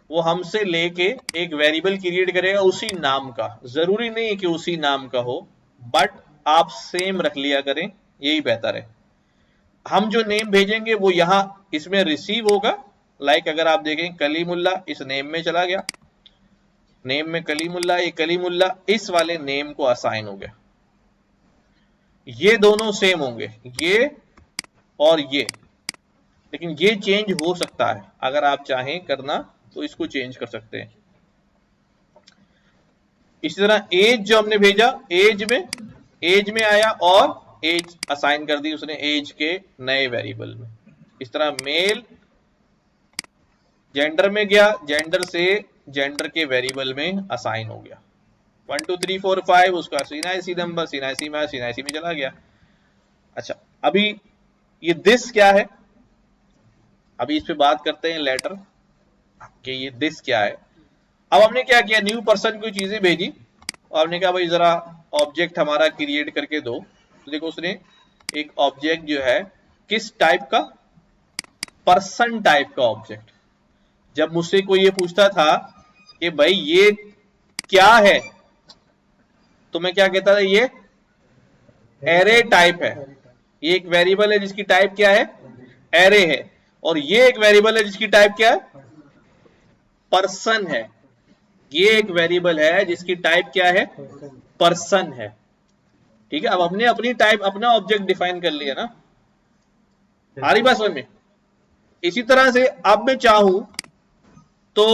वो हमसे लेके एक वेरिएबल क्रिएट करेगा उसी नाम का, जरूरी नहीं है कि उसी नाम का हो, बट आप सेम रख लिया करें, यही बेहतर है। हम जो नेम भेजेंगे वो यहां इसमें रिसीव होगा, लाइक अगर आप देखें कलीमुल्ला इस नेम में चला गया, नेम में कलीमुल्ला, ये कलीमुल्ला इस वाले नेम को असाइन हो गया, ये दोनों सेम होंगे, ये और ये, लेकिन ये चेंज हो सकता है, अगर आप चाहें करना तो इसको चेंज कर सकते हैं। इसी तरह एज जो हमने भेजा, एज में आया और एज असाइन कर दी उसने एज के नए वेरिएबल में। इस तरह मेल जेंडर में गया, जेंडर से जेंडर के वेरिएबल में असाइन हो गया। 1 2 3 4 5 उसका सीनाइसी नंबर सीनाइसी में चला गया। अच्छा, अभी ये दिस क्या है, अभी इस पे बात करते हैं लेटर कि ये दिस क्या है। अब हमने क्या किया, न्यू पर्सन को चीजें भेजी और हमने कहा भाई जरा ऑब्जेक्ट हमारा क्रिएट करके दो। तो देखो उसने एक ऑब्जेक्ट जो है किस टाइप का, पर्सन टाइप का ऑब्जेक्ट। जब मुझसे कोई ये पूछता था कि भाई ये क्या है, तो मैं क्या कहता था, ये एरे टाइप है। ये एक वेरिएबल है जिसकी टाइप क्या है, एरे है। और ये एक वेरिएबल है जिसकी टाइप क्या है, पर्सन है। ये एक वेरिएबल है जिसकी टाइप क्या है, पर्सन है। ठीक है, अब हमने अपनी टाइप, अपना ऑब्जेक्ट डिफाइन कर लिया ना। आ रही बात समझ में? इसी तरह से अब मैं चाहूं तो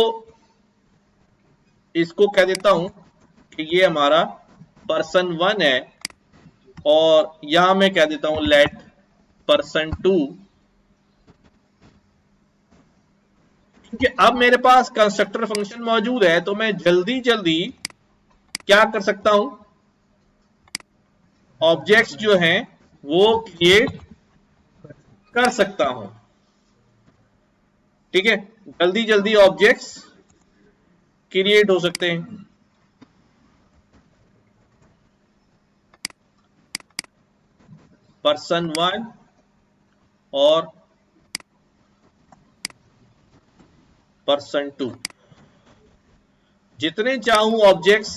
इसको कह देता हूं कि ये हमारा पर्सन 1 है और यहां मैं कह देता हूं लेट पर्सन 2। क्योंकि अब मेरे पास कंस्ट्रक्टर फंक्शन मौजूद है तो मैं जल्दी जल्दी क्या कर सकता हूं, ऑब्जेक्ट्स जो हैं वो क्रिएट कर सकता हूं। ठीक है, जल्दी जल्दी ऑब्जेक्ट्स क्रिएट हो सकते हैं। पर्सन 1 और पर्सन 2, जितने चाहूं ऑब्जेक्ट्स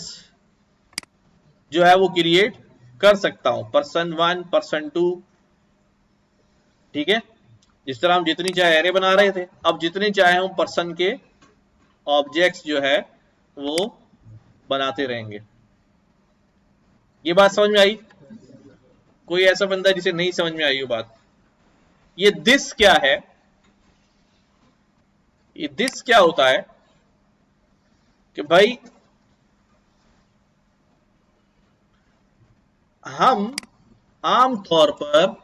जो है वो क्रिएट कर सकता हूं, पर्सन 1 पर्सन 2। ठीक है, जिस तरह हम जितनी चाहे एरे बना रहे थे, अब जितने चाहे हम पर्सन के ऑब्जेक्ट्स जो है वो बनाते रहेंगे। ये बात समझ में आई? कोई ऐसा बंदा जिसे नहीं समझ में आई वो बात? ये दिस क्या है, ये दिस क्या होता है कि भाई हम आमतौर पर,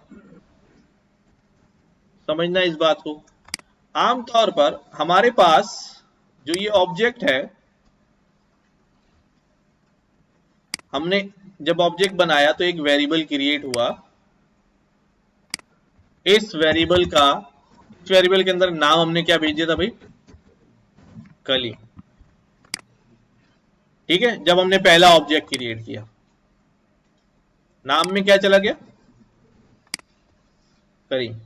समझना इस बात को, आमतौर पर हमारे पास जो ये ऑब्जेक्ट है, हमने जब ऑब्जेक्ट बनाया तो एक वेरिएबल क्रिएट हुआ। इस वेरिएबल के अंदर नाम हमने क्या भेज दिया था भाई, कली। ठीक है, जब हमने पहला ऑब्जेक्ट क्रिएट किया नाम में क्या चला गया, करीम।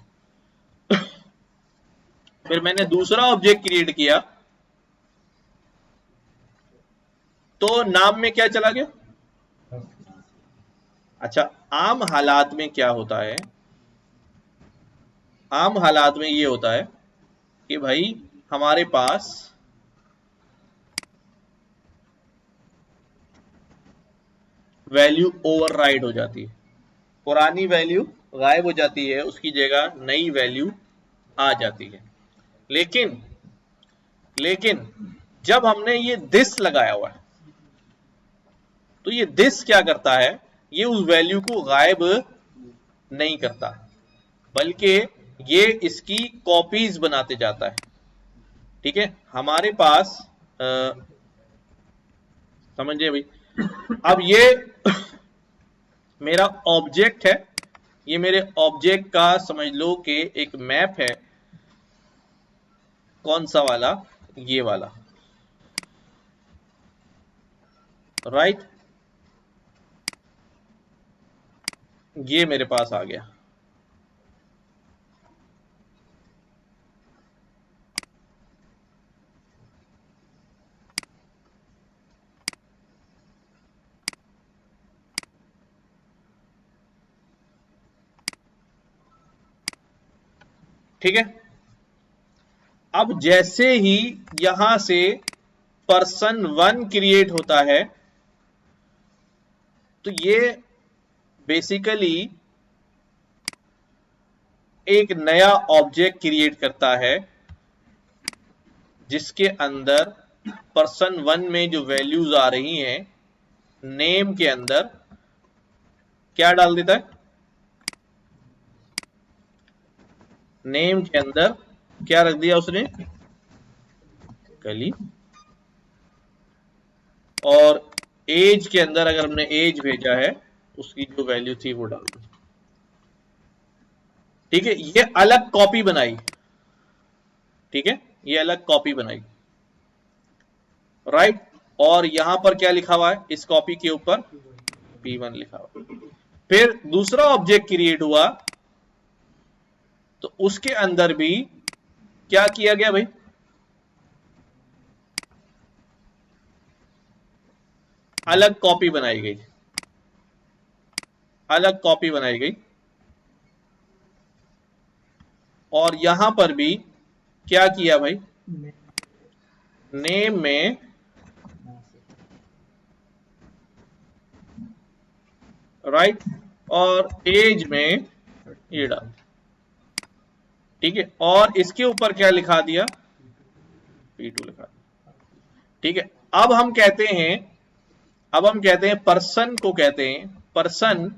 फिर मैंने दूसरा ऑब्जेक्ट क्रिएट किया तो नाम में क्या चला गया। अच्छा, आम हालात में क्या होता है, आम हालात में ये होता है कि भाई हमारे पास वैल्यू ओवरराइड हो जाती है, पुरानी वैल्यू गायब हो जाती है, उसकी जगह नई वैल्यू आ जाती है। लेकिन जब हमने ये दिस लगाया हुआ है तो ये दिस क्या करता है, ये उस वैल्यू को गायब नहीं करता बल्कि ये इसकी कॉपीज बनाते जाता है। ठीक है, हमारे पास समझिए भाई, अब ये मेरा ऑब्जेक्ट है, ये मेरे ऑब्जेक्ट का समझ लो कि एक मैप है। कौन सा वाला, ये वाला, राइट। ये मेरे पास आ गया। ठीक है, अब जैसे ही यहां से पर्सन 1 क्रिएट होता है तो ये बेसिकली एक नया ऑब्जेक्ट क्रिएट करता है जिसके अंदर पर्सन 1 में जो वैल्यूज आ रही हैं नेम के अंदर क्या डाल देता है, नेम के अंदर क्या रख दिया उसने, कली, और एज के अंदर अगर हमने एज भेजा है उसकी जो वैल्यू थी वो डाल दी। ठीक है, ये अलग कॉपी बनाई, ठीक है, ये अलग कॉपी बनाई, राइट। और यहां पर क्या लिखा हुआ है, इस कॉपी के ऊपर P1 लिखा हुआ। फिर दूसरा ऑब्जेक्ट क्रिएट हुआ तो उसके अंदर भी क्या किया गया भाई, अलग कॉपी बनाई गई, अलग कॉपी बनाई गई। और यहां पर भी क्या किया भाई, नेम में राइट, और एज में ये डाल, ठीक है, और इसके ऊपर क्या लिखा दिया, P2 लिखा दिया। ठीक है, अब हम कहते हैं, अब हम कहते हैं पर्सन को कहते हैं, पर्सन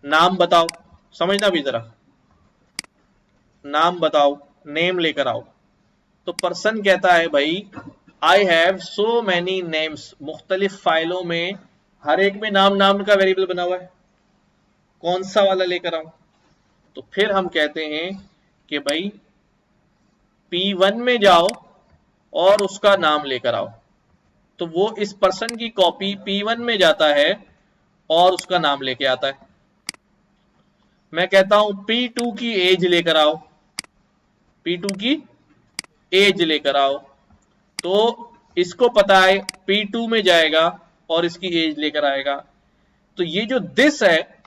नाम बताओ, समझना भी जरा, नाम बताओ, नेम लेकर आओ। तो पर्सन कहता है भाई I have so many names, मुख्तलिफ फाइलों में हर एक में नाम नाम का वेरिएबल बना हुआ है, कौन सा वाला लेकर आऊं। तो फिर हम कहते हैं कि भाई P1 में जाओ और उसका नाम लेकर आओ। तो वो इस पर्सन की कॉपी P1 में जाता है और उसका नाम लेके आता है। मैं कहता हूं P2 की एज लेकर आओ, P2 की एज लेकर आओ, तो इसको पता है P2 में जाएगा और इसकी एज लेकर आएगा। तो ये जो दिस है,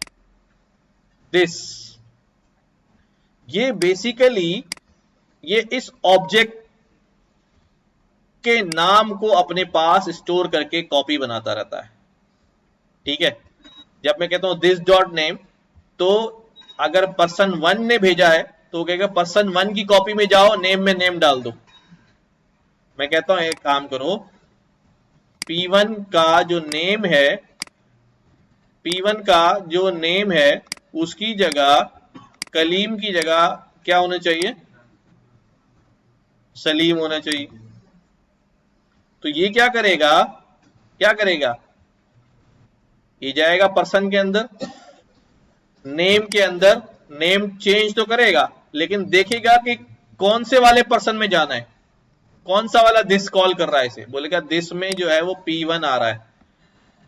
दिस, ये बेसिकली ये इस ऑब्जेक्ट के नाम को अपने पास स्टोर करके कॉपी बनाता रहता है। ठीक है, जब मैं कहता हूं दिस डॉट नेम, तो अगर पर्सन 1 ने भेजा है तो कहेगा पर्सन 1 की कॉपी में जाओ, नेम में नेम डाल दो। मैं कहता हूं एक काम करो, P1 का जो नेम है, P1 का जो नेम है उसकी जगह, कलीम की जगह क्या होना चाहिए, सलीम होना चाहिए। तो ये क्या करेगा, क्या करेगा, ये जाएगा पर्सन के अंदर, नेम के अंदर, नेम चेंज तो करेगा लेकिन देखेगा कि कौन से वाले पर्सन में जाना है, कौन सा वाला दिस कॉल कर रहा है इसे, बोलेगा दिस में जो है वो P1 आ रहा है,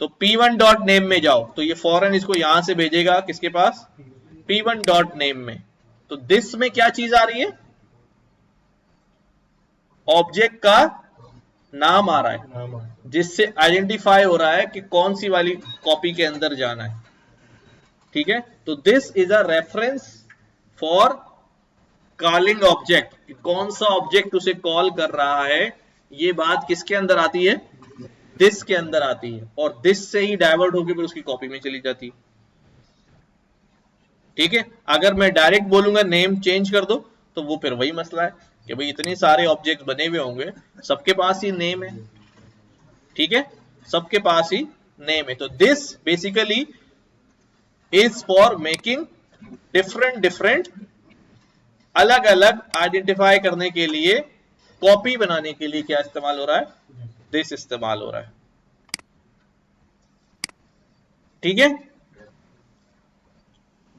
तो P1 डॉट नेम में जाओ, तो ये फौरन इसको यहां से भेजेगा किसके पास, P1 डॉट नेम में। तो दिस में क्या चीज आ रही है, ऑब्जेक्ट का नाम आ रहा है, जिससे आइडेंटिफाई हो रहा है कि कौन सी वाली कॉपी के अंदर जाना है। ठीक है, तो this is a reference for calling object, कौन सा ऑब्जेक्ट उसे कॉल कर रहा है, ये बात किसके अंदर आती है, दिस के अंदर आती है, और दिस से ही डाइवर्ट होकर फिर उसकी कॉपी में चली जाती है। ठीक है, अगर मैं डायरेक्ट बोलूंगा नेम चेंज कर दो तो वो फिर वही मसला है कि भाई इतने सारे ऑब्जेक्ट बने हुए होंगे, सबके पास ही नेम है, ठीक है, सबके पास ही नेम है। तो this basically is for making different different, अलग अलग आइडेंटिफाई करने के लिए, कॉपी बनाने के लिए क्या इस्तेमाल हो रहा है, दिस इस्तेमाल हो रहा है। ठीक है,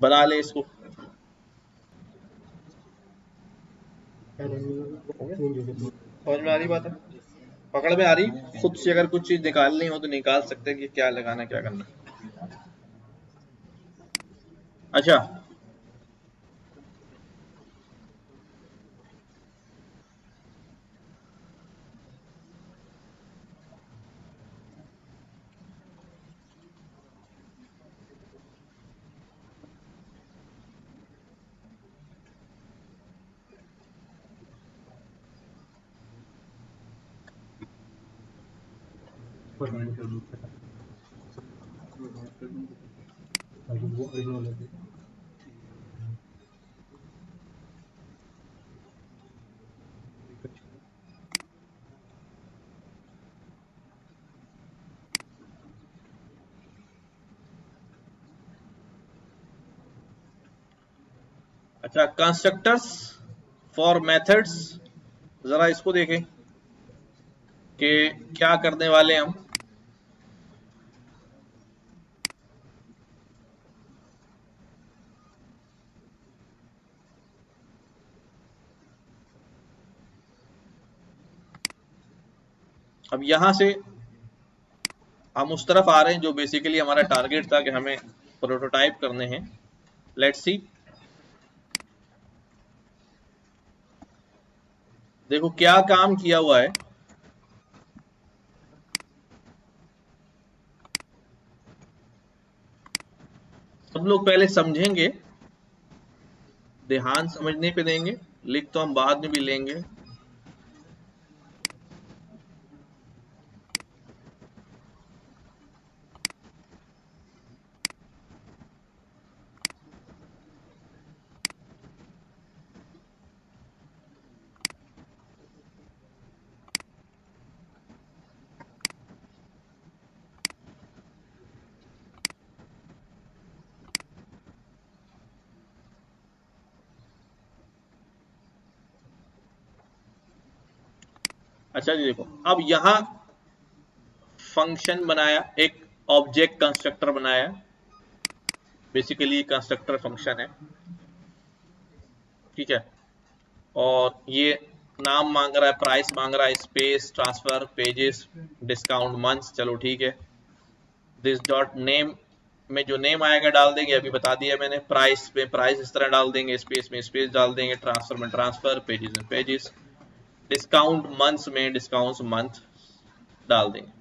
बना ले इसको, समझ में आ रही बात है, पकड़ में आ रही, खुद से अगर कुछ चीज निकालनी हो तो निकाल सकते हैं कि क्या लगाना क्या करना। अच्छा, अच्छा, कंस्ट्रक्टर्स फॉर मेथड्स, जरा इसको देखें कि क्या करने वाले हम। अब यहां से हम उस तरफ आ रहे हैं जो बेसिकली हमारा टारगेट था कि हमें प्रोटोटाइप करने हैं। लेट्स सी, देखो क्या काम किया हुआ है। सब लोग पहले समझेंगे, ध्यान समझने पे देंगे, लिख तो हम बाद में भी लेंगे। अच्छा जी, देखो अब यहां फंक्शन बनाया, एक ऑब्जेक्ट कंस्ट्रक्टर बनाया, बेसिकली कंस्ट्रक्टर फंक्शन है, ठीक है। और ये नाम मांग रहा है, प्राइस मांग रहा है, space, transfer, pages, discount, months, चलो ठीक है। दिस डॉट नेम में जो नेम आएगा डाल देंगे, अभी बता दिया मैंने। प्राइस में प्राइस इस तरह डाल देंगे, स्पेस में स्पेस डाल देंगे, ट्रांसफर में ट्रांसफर, पेजेस में पेजेस, डिस्काउंट मंथ्स में डिस्काउंट्स मंथ डाल देंगे।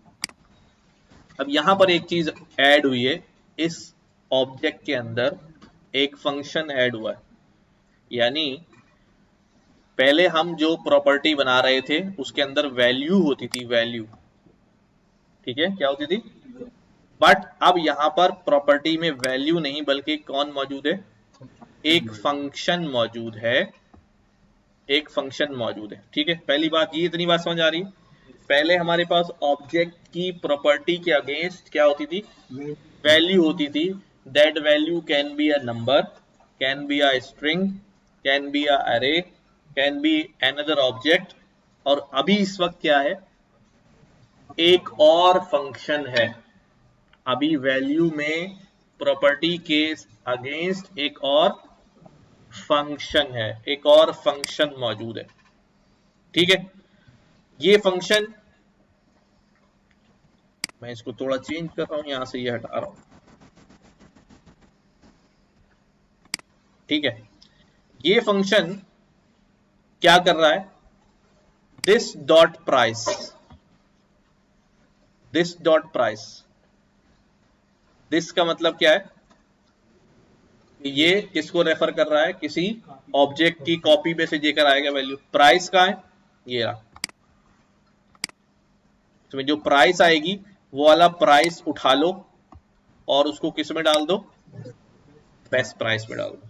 अब यहां पर एक चीज ऐड हुई है, इस ऑब्जेक्ट के अंदर एक फंक्शन ऐड हुआ है। यानी पहले हम जो प्रॉपर्टी बना रहे थे उसके अंदर वैल्यू होती थी, वैल्यू, ठीक है, क्या होती थी। बट अब यहां पर प्रॉपर्टी में वैल्यू नहीं बल्कि कौन मौजूद है, एक फंक्शन मौजूद है, एक फंक्शन मौजूद है, ठीक है। पहली बात ये, इतनी बात समझ आ रही है। पहले हमारे पास ऑब्जेक्ट की प्रॉपर्टी के अगेंस्ट क्या होती थी, वैल्यू होती थी। That value can be a number, can be a string, can be अ अरे, कैन बी अनदर ऑब्जेक्ट। और अभी इस वक्त क्या है, एक और फंक्शन है। अभी वैल्यू में प्रॉपर्टी के अगेंस्ट एक और फंक्शन है, एक और फंक्शन मौजूद है, ठीक है। ये फंक्शन, मैं इसको थोड़ा चेंज कर रहा हूं, यहां से ये हटा रहा हूं, ठीक है। ये फंक्शन क्या कर रहा है, this dot price, this dot price, this का मतलब क्या है, ये किसको रेफर कर रहा है, किसी ऑब्जेक्ट की कॉपी में से लेकर आएगा वैल्यू। प्राइस का है, ये रहा, इसमें जो प्राइस आएगी वो वाला प्राइस उठा लो और उसको किस में डाल दो, बेस्ट प्राइस में डाल दो।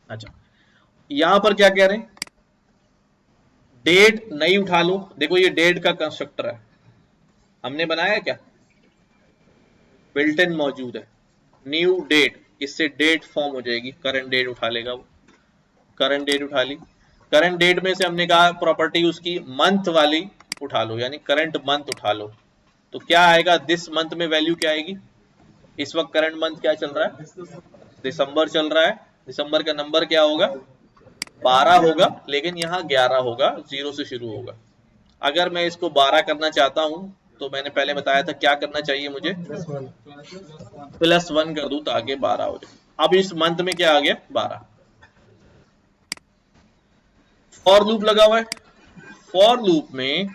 अच्छा, यहां पर क्या कह रहे हैं, डेट नहीं उठा लो। देखो ये डेट का कंस्ट्रक्टर है, हमने बनाया क्या, बिल्ट इन मौजूद है। न्यू डेट, इससे डेट फॉर्म हो जाएगी, करंट डेट उठा लेगा वो, करंट डेट उठा ली। करंट डेट में से हमने कहा प्रॉपर्टी उसकी मंथ वाली उठा लो, यानी करंट मंथ उठा लो। तो क्या आएगा, दिस मंथ में वैल्यू क्या आएगी, इस वक्त करंट मंथ क्या चल रहा है, दिसंबर चल रहा है। दिसंबर का नंबर क्या होगा, 12 होगा, लेकिन यहाँ 11 होगा, 0 से शुरू होगा। अगर मैं इसको 12 करना चाहता हूं तो मैंने पहले बताया था क्या करना चाहिए मुझे, +1 कर दूं ताकि 12 हो जाए। अब इस मंथ में क्या आ गया, 12। फॉर लूप लगा हुआ है, फॉर लूप में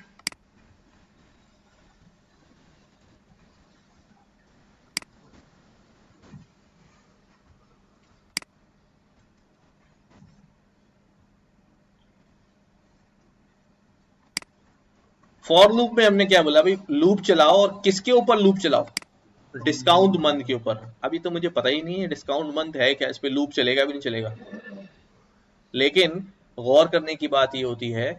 फॉर लूप में हमने क्या बोला, भाई लूप चलाओ, और किसके ऊपर लूप चलाओ, डिस्काउंट मंथ के ऊपर। अभी तो मुझे पता ही नहीं है डिस्काउंट मंथ है क्या, इस पे लूप चलेगा भी नहीं चलेगा। लेकिन गौर करने की बात ये होती है,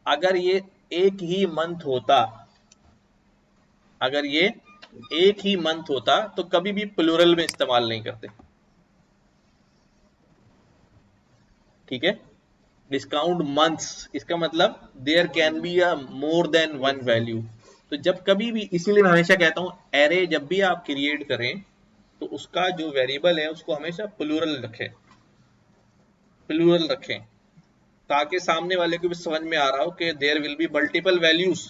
अगर ये एक ही मंथ होता, अगर ये एक ही मंथ होता तो कभी भी प्लूरल में इस्तेमाल नहीं करते। ठीक है, डिस्काउंट मंथ्स, इसका मतलब there can be a more than one value. तो जब कभी भी, इसीलिए मैं हमेशा कहता हूं एरे जब भी आप क्रिएट करें तो उसका जो वेरिएबल है उसको हमेशा प्लूरल रखें, ताकि सामने वाले को भी समझ में आ रहा हो कि there will be multiple values.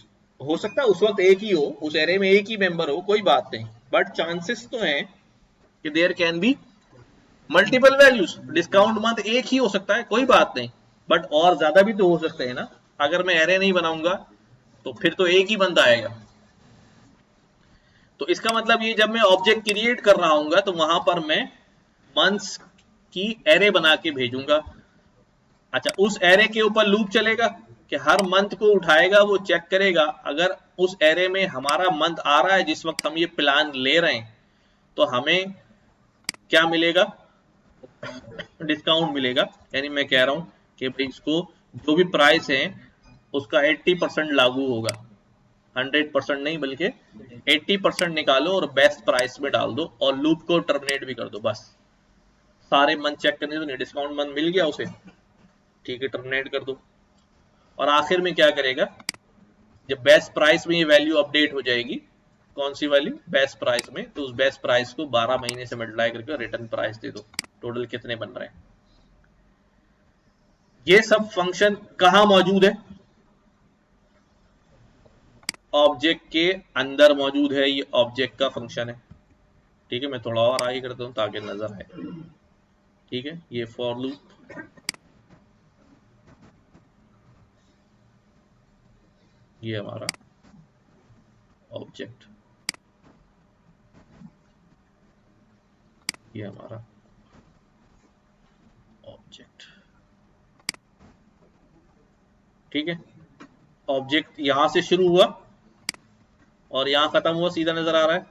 हो सकता है उस वक्त एक ही हो, उस एरे में एक ही मेंबर हो, कोई बात नहीं, बट चांसेस तो हैं कि there can be multiple values. Discount month एक ही हो सकता है, कोई बात नहीं, बट और ज्यादा भी तो हो सकते हैं ना। अगर मैं एरे नहीं बनाऊंगा तो फिर तो एक ही बंदा आएगा। तो इसका मतलब ये, जब मैं ऑब्जेक्ट क्रिएट कर रहा हूँ तो वहां पर मैं मंथ्स की एरे बना के भेजूंगा। अच्छा, उस एरे के ऊपर लूप चलेगा कि हर मंथ को उठाएगा, वो चेक करेगा, अगर उस एरे में हमारा मंथ आ रहा है जिस वक्त हम ये प्लान ले रहे हैं, तो हमें क्या मिलेगा, डिस्काउंट मिलेगा। यानी मैं कह रहा हूं कि भाई इसको जो भी प्राइस है उसका 80% लागू होगा, 100% नहीं बल्कि 80% निकालो और बेस्ट प्राइस में डाल दो और लूप को टर्मिनेट भी कर दो। बस सारे मंथ चेक करने, तो नहीं डिस्काउंट मंथ मिल गया उसे, ठीक है, टर्मिनेट कर दो। और आखिर में क्या करेगा, जब बेस्ट प्राइस में ये वैल्यू अपडेट हो जाएगी, कौन सी वैल्यू, बेस्ट प्राइस में, तो उस बेस्ट प्राइस को 12 महीने से मल्टीप्लाई करके रिटर्न प्राइस दे दो, टोटल कितने बन रहे हैं। ये सब फंक्शन कहां मौजूद है, ऑब्जेक्ट के अंदर मौजूद है, ये ऑब्जेक्ट का फंक्शन है। ठीक है, मैं थोड़ा और आगे करता हूं ताकि नजर आए। ठीक है, ये फॉर लूप, ये हमारा ऑब्जेक्ट, ये हमारा ऑब्जेक्ट। ठीक है, ऑब्जेक्ट यहां से शुरू हुआ और यहां खत्म हुआ, सीधा नजर आ रहा है।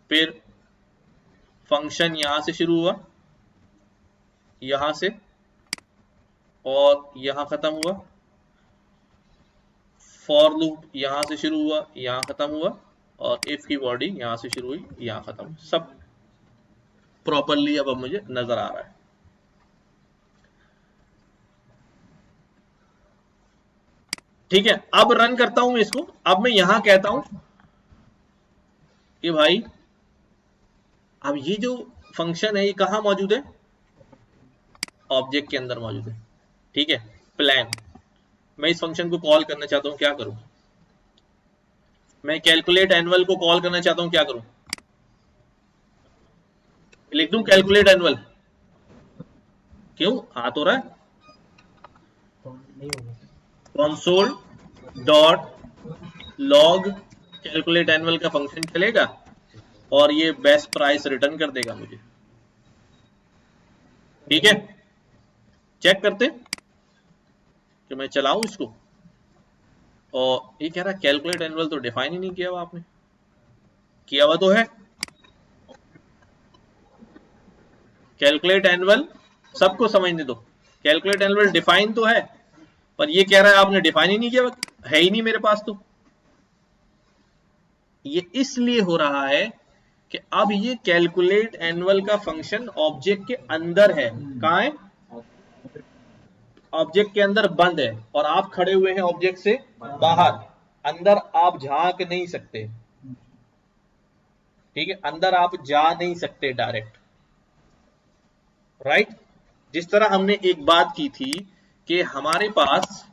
फिर फंक्शन यहां से शुरू हुआ, यहां से, और यहां खत्म हुआ। फॉर लूप यहां से शुरू हुआ, यहां खत्म हुआ, और इफ की बॉडी यहां से शुरू हुई, यहां खत्म हुई। सब प्रॉपरली अब मुझे नजर आ रहा है। ठीक है, अब रन करता हूं इसको। अब मैं यहां कहता हूं कि भाई अब ये जो फंक्शन है ये कहां मौजूद है, ऑब्जेक्ट के अंदर मौजूद है। ठीक है, प्लान, मैं इस फंक्शन को कॉल करना चाहता हूं, क्या करूं, मैं कैलकुलेट एनुअल को कॉल करना चाहता हूं, क्या करूं, लिख दूं कैलकुलेट एनुअल। क्यों, आ तो रहा है, console dot log calculate annual का फंक्शन चलेगा और ये बेस्ट प्राइस रिटर्न कर देगा मुझे। ठीक है, चेक करते कि मैं चलाऊं इसको, और ये कह रहा है कैलकुलेट एनुअल तो डिफाइन ही नहीं किया हुआ आपने, किया हुआ तो है कैलकुलेट एनुअल, सबको समझने दो, कैलकुलेट एनुअल डिफाइन तो है, पर ये कह रहा है आपने डिफाइन ही नहीं किया, है ही नहीं मेरे पास। तो ये इसलिए हो रहा है कि अब ये कैलकुलेट एनुअल का फंक्शन ऑब्जेक्ट के अंदर है। कहां है, ऑब्जेक्ट के अंदर बंद है, और आप खड़े हुए हैं ऑब्जेक्ट से बाहर, अंदर आप झांक नहीं सकते। ठीक है, अंदर आप जा नहीं सकते डायरेक्ट, राइट। जिस तरह हमने एक बात की थी कि हमारे पास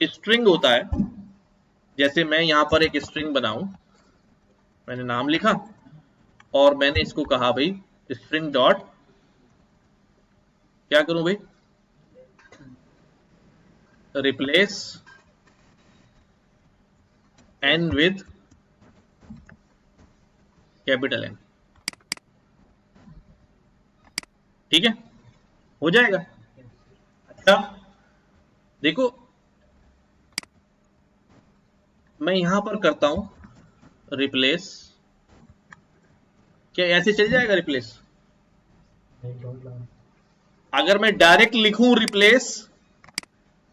स्ट्रिंग होता है, जैसे मैं यहां पर एक स्ट्रिंग बनाऊं, मैंने नाम लिखा और मैंने इसको कहा भाई स्ट्रिंग डॉट, क्या करूं भाई, replace N with capital N. ठीक है, हो जाएगा। अच्छा देखो, मैं यहां पर करता हूं रिप्लेस, क्या ऐसे चल जाएगा रिप्लेस? अगर मैं डायरेक्ट लिखूं replace,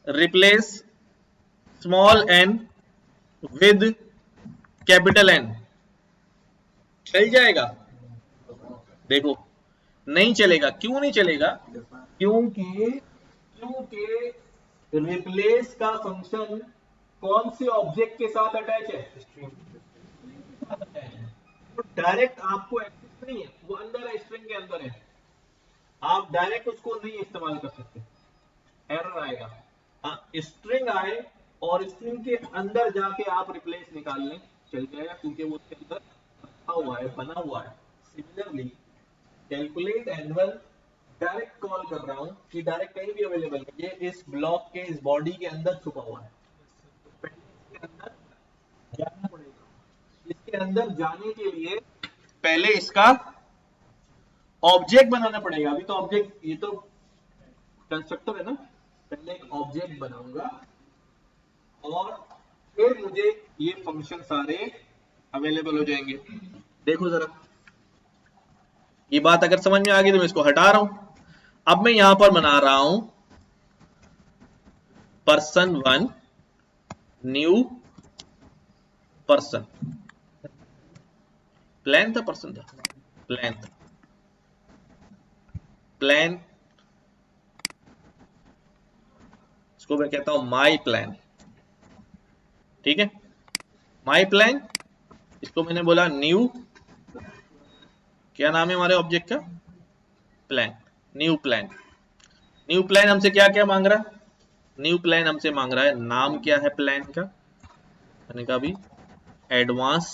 replace small N with capital N, चल जाएगा? देखो नहीं चलेगा। क्यों नहीं चलेगा? क्योंकि रिप्लेस का फंक्शन कौन से ऑब्जेक्ट के साथ अटैच है? तो डायरेक्ट आपको एक्सेस नहीं है, वो अंदर है, स्ट्रिंग के अंदर है, आप डायरेक्ट उसको नहीं इस्तेमाल कर सकते, एरर आएगा। स्ट्रिंग आए और स्ट्रिंग के अंदर जाके आप रिप्लेस निकाल लें, चल जाएगा, क्योंकि वो उसके अंदर रखा हुआ है, बना हुआ है। Similarly calculate annual direct call कर रहा हूं कि डायरेक्ट कहीं भी अवेलेबल है, ये इस ब्लॉक के इस बॉडी के अंदर छुपा हुआ है, तो पहले इसके अंदर जाना पड़ेगा। इसके अंदर जाने के लिए पहले इसका ऑब्जेक्ट बनाना पड़ेगा। अभी तो ऑब्जेक्ट, ये तो कंस्ट्रक्टर है ना, पहले एक ऑब्जेक्ट बनाऊंगा और फिर मुझे ये फंक्शन सारे अवेलेबल हो जाएंगे। देखो जरा, ये बात अगर समझ में आ गई तो मैं इसको हटा रहा हूं। अब मैं यहां पर बना रहा हूं person1 न्यू पर्सन, प्लान था, पर्सन था, प्लान था, प्लान, इसको मैं कहता हूं माई प्लान, ठीक है, माई प्लान। इसको मैंने बोला न्यू, क्या नाम है हमारे ऑब्जेक्ट का? Plan, new plan. New plan हमसे क्या क्या मांग रहा है? न्यू प्लान हमसे मांग रहा है नाम क्या है प्लान का, मैंने कहा भी एडवांस,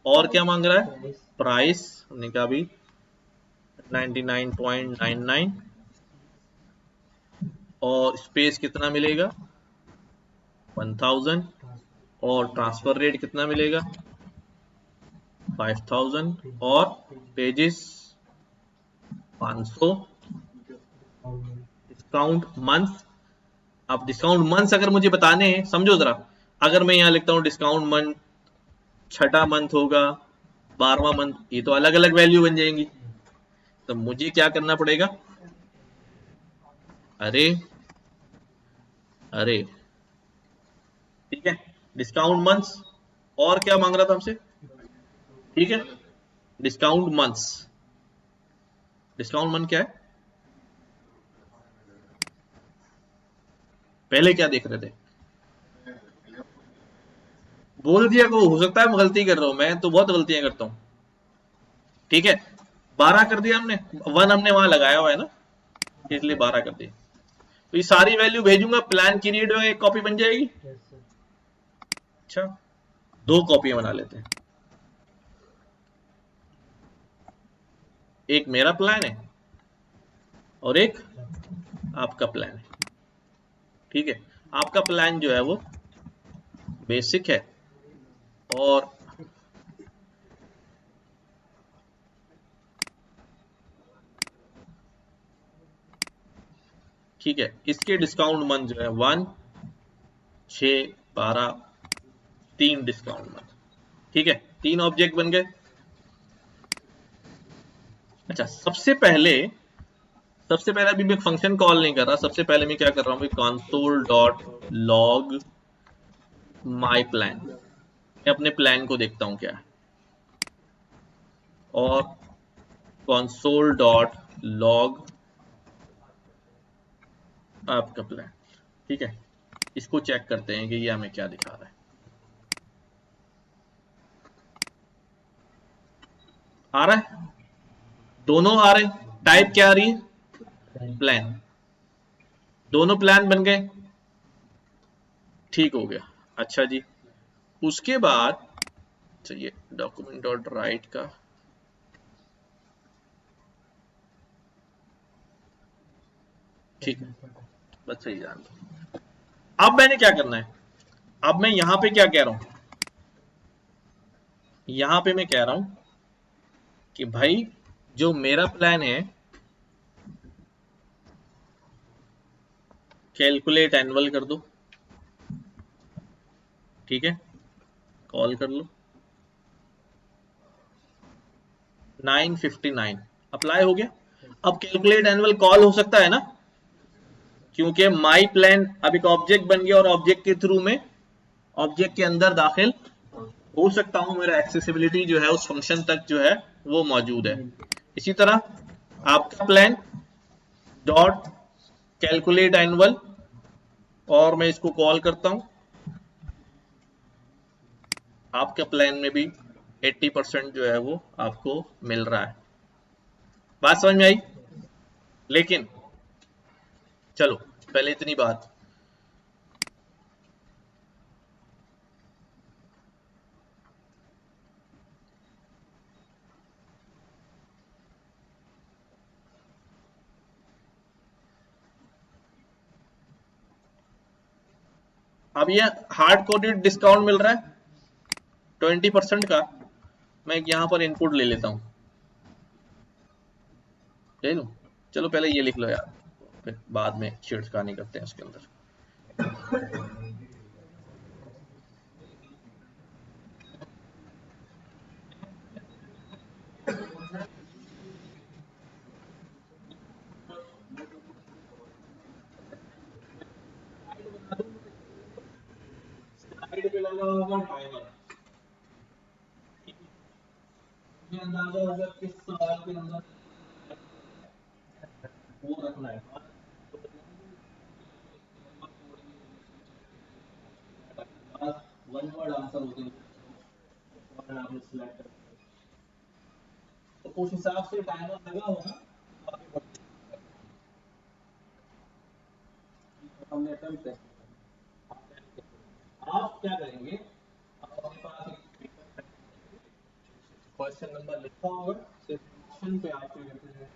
और क्या मांग रहा है? प्राइस, हमने कहा भी 99.99, और स्पेस कितना मिलेगा? 1000, और ट्रांसफर रेट कितना मिलेगा? 5000, और पेजेस 500, डिस्काउंट मंथ। अब डिस्काउंट मंथ अगर मुझे बताने हैं, समझो जरा, अगर मैं यहां लिखता हूं डिस्काउंट मंथ, छठा मंथ होगा, 12वां मंथ, ये तो अलग अलग वैल्यू बन जाएंगी, तो मुझे क्या करना पड़ेगा? अरे अरे ठीक है, डिस्काउंट मंथ्स, और क्या मांग रहा था हमसे? ठीक है, डिस्काउंट मंथ्स, डिस्काउंट मंथ क्या है? पहले क्या देख रहे थे? बोल दिया को, हो सकता है मैं गलती कर रहा हूं, मैं तो बहुत गलतियां करता हूं, ठीक है। 12 कर दिया हमने, 1 हमने वहां लगाया हुआ है ना, इसलिए 12 कर दिया। तो ये सारी वैल्यू भेजूंगा, प्लान क्रिएट होगा, एक कॉपी बन जाएगी। अच्छा, 2 कॉपियां बना लेते हैं, एक मेरा प्लान है और एक आपका प्लान है, ठीक है। आपका प्लान जो है वो बेसिक है, और ठीक है, इसके डिस्काउंट मंथ जो है 1, 6, 12, 3 डिस्काउंट मंथ, ठीक है, 3 ऑब्जेक्ट बन गए। अच्छा, सबसे पहले अभी मैं फंक्शन कॉल नहीं कर रहा, सबसे पहले मैं क्या कर रहा हूं? Console dot log my plan, मैं अपने प्लान को देखता हूं क्या है, और कंसोल डॉट लॉग आपका प्लान, ठीक है। इसको चेक करते हैं कि ये हमें क्या दिखा रहा है। आ रहा है, दोनों आ रहे हैं, टाइप क्या आ रही है? प्लान, दोनों प्लान बन गए, ठीक हो गया। अच्छा जी, उसके बाद चलिए डॉक्यूमेंट डॉट राइट का, ठीक है, बस सही जान दो। अब मैंने क्या करना है? अब मैं यहां पे क्या कह रहा हूं? यहां पे मैं कह रहा हूं कि भाई जो मेरा प्लान है, कैलकुलेट एनुअल कर दो, ठीक है, कॉल कर लो, 959 अप्लाई हो गया। अब कैलकुलेट एनुअल कॉल हो सकता है ना, क्योंकि माई प्लान अब एक ऑब्जेक्ट बन गया, और ऑब्जेक्ट के थ्रू में ऑब्जेक्ट के अंदर दाखिल हो सकता हूं, मेरा एक्सेसिबिलिटी जो है उस फंक्शन तक जो है वो मौजूद है। इसी तरह आपका प्लान डॉट कैलकुलेट एनुअल, और मैं इसको कॉल करता हूं। आपके प्लान में भी 80% जो है वो आपको मिल रहा है। बात समझ में आई? लेकिन चलो पहले इतनी बात, अब ये हार्ड कोडेड डिस्काउंट मिल रहा है 20% का। मैं यहां पर इनपुट ले लेता हूं, ले लूं। चलो पहले ये लिख लो यार, फिर बाद में छेड़खानी करते हैं उसके अंदर। स्लाइड पे लगा होगा टाइमर, मुझे अंदाजा होगा किस सवाल के अंदर वो रखना है। वन वर्ड आंसर होते हैं, आपने सिलेक्ट कर, तो उस हिसाब से टाइमर लगा होगा। हमने अटेम्प्ट टेस्ट, आप क्या करेंगे, आप अपने पास एक क्वेश्चन नंबर लिखा होगा, सिर्फ क्वेश्चन पे आपके रिप्रेजेंट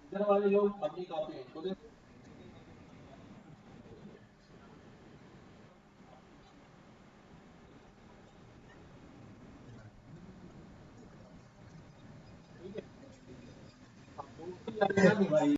इधर वाले लोग अपनी कॉपी इनको दे, ठीक है, अब दोस्ती लगेगा नहीं भाई।